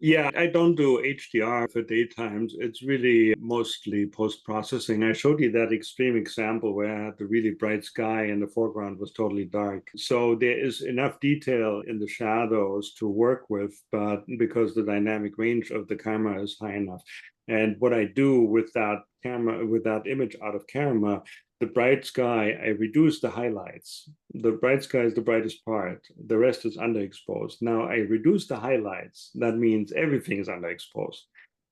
Yeah, I don't do HDR for daytimes. It's really mostly post-processing. I showed you that extreme example where I had the really bright sky and the foreground was totally dark. So there is enough detail in the shadows to work with, but because the dynamic range of the camera is high enough. And what I do with that camera, with that image out of camera, the bright sky, I reduce the highlights. The bright sky is the brightest part. The rest is underexposed. Now I reduce the highlights. That means everything is underexposed.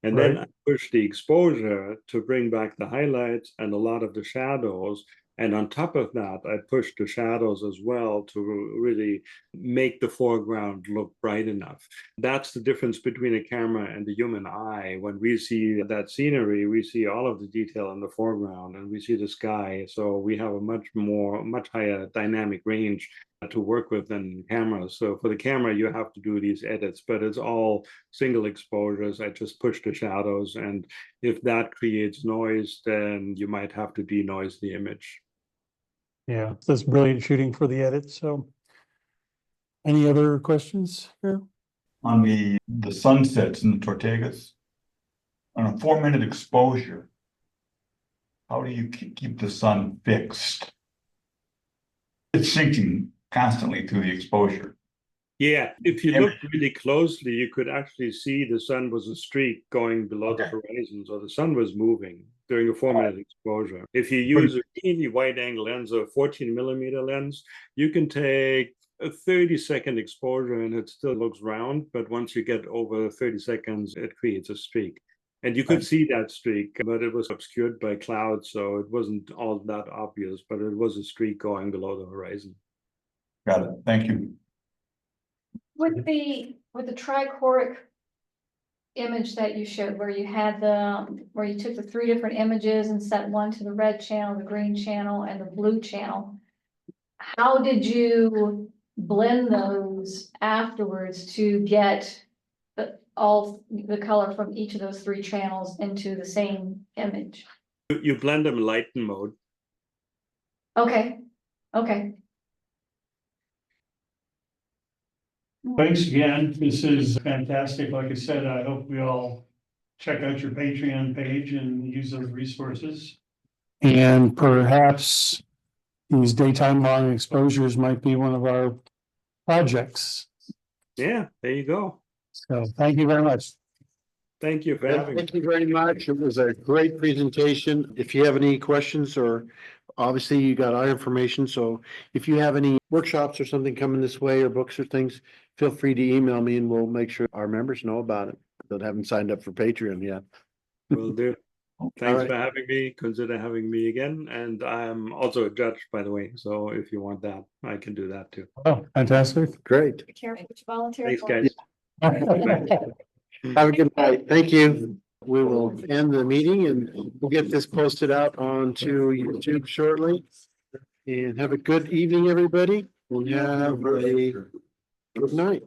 And then I push the exposure to bring back the highlights and a lot of the shadows. And on top of that, I push the shadows as well to really make the foreground look bright enough. That's the difference between a camera and the human eye. When we see that scenery, we see all of the detail in the foreground and we see the sky. So we have a much higher dynamic range to work with than cameras. So for the camera, you have to do these edits, but it's all single exposures. I just push the shadows. And if that creates noise, then you might have to denoise the image. Yeah, that's brilliant shooting for the edit. So any other questions here? On the sunsets and the Tortugas, on a 4-minute exposure, how do you keep the sun fixed? It's sinking constantly through the exposure. Yeah, if you look really closely, you could actually see the sun was a streak going below the horizon. So the sun was moving during a 4-minute exposure. If you use a really wide angle lens, a 14 millimeter lens, you can take a 30-second exposure and it still looks round. But once you get over 30 seconds, it creates a streak. And you could see that streak, but it was obscured by clouds. So it wasn't all that obvious, but it was a streak going below the horizon. Got it. Thank you. With the trichoric image that you showed, where you had where you took the 3 different images and set one to the red channel, the green channel, and the blue channel, how did you blend those afterwards to get all the color from each of those 3 channels into the same image? You blend them in lighten mode. Okay. Thanks again. This is fantastic. Like I said, I hope we all check out your Patreon page and use those resources. And perhaps these daytime long exposures might be one of our projects. Yeah, there you go. So thank you very much. Thank you for having me. Thank you very much. It was a great presentation. If you have any questions, or obviously you got our information, so if you have any workshops or something coming this way, or books or things, feel free to email me and we'll make sure our members know about it that haven't signed up for Patreon yet. Will do. Thanks for having me. Consider having me again. And I'm also a judge, by the way. So if you want that, I can do that too. Oh, fantastic. Great. Be careful what you volunteer Thanks, for. guys. Have a good night. Thank you. We will end the meeting and we'll get this posted out onto YouTube shortly. And have a good evening, everybody. And have a good night.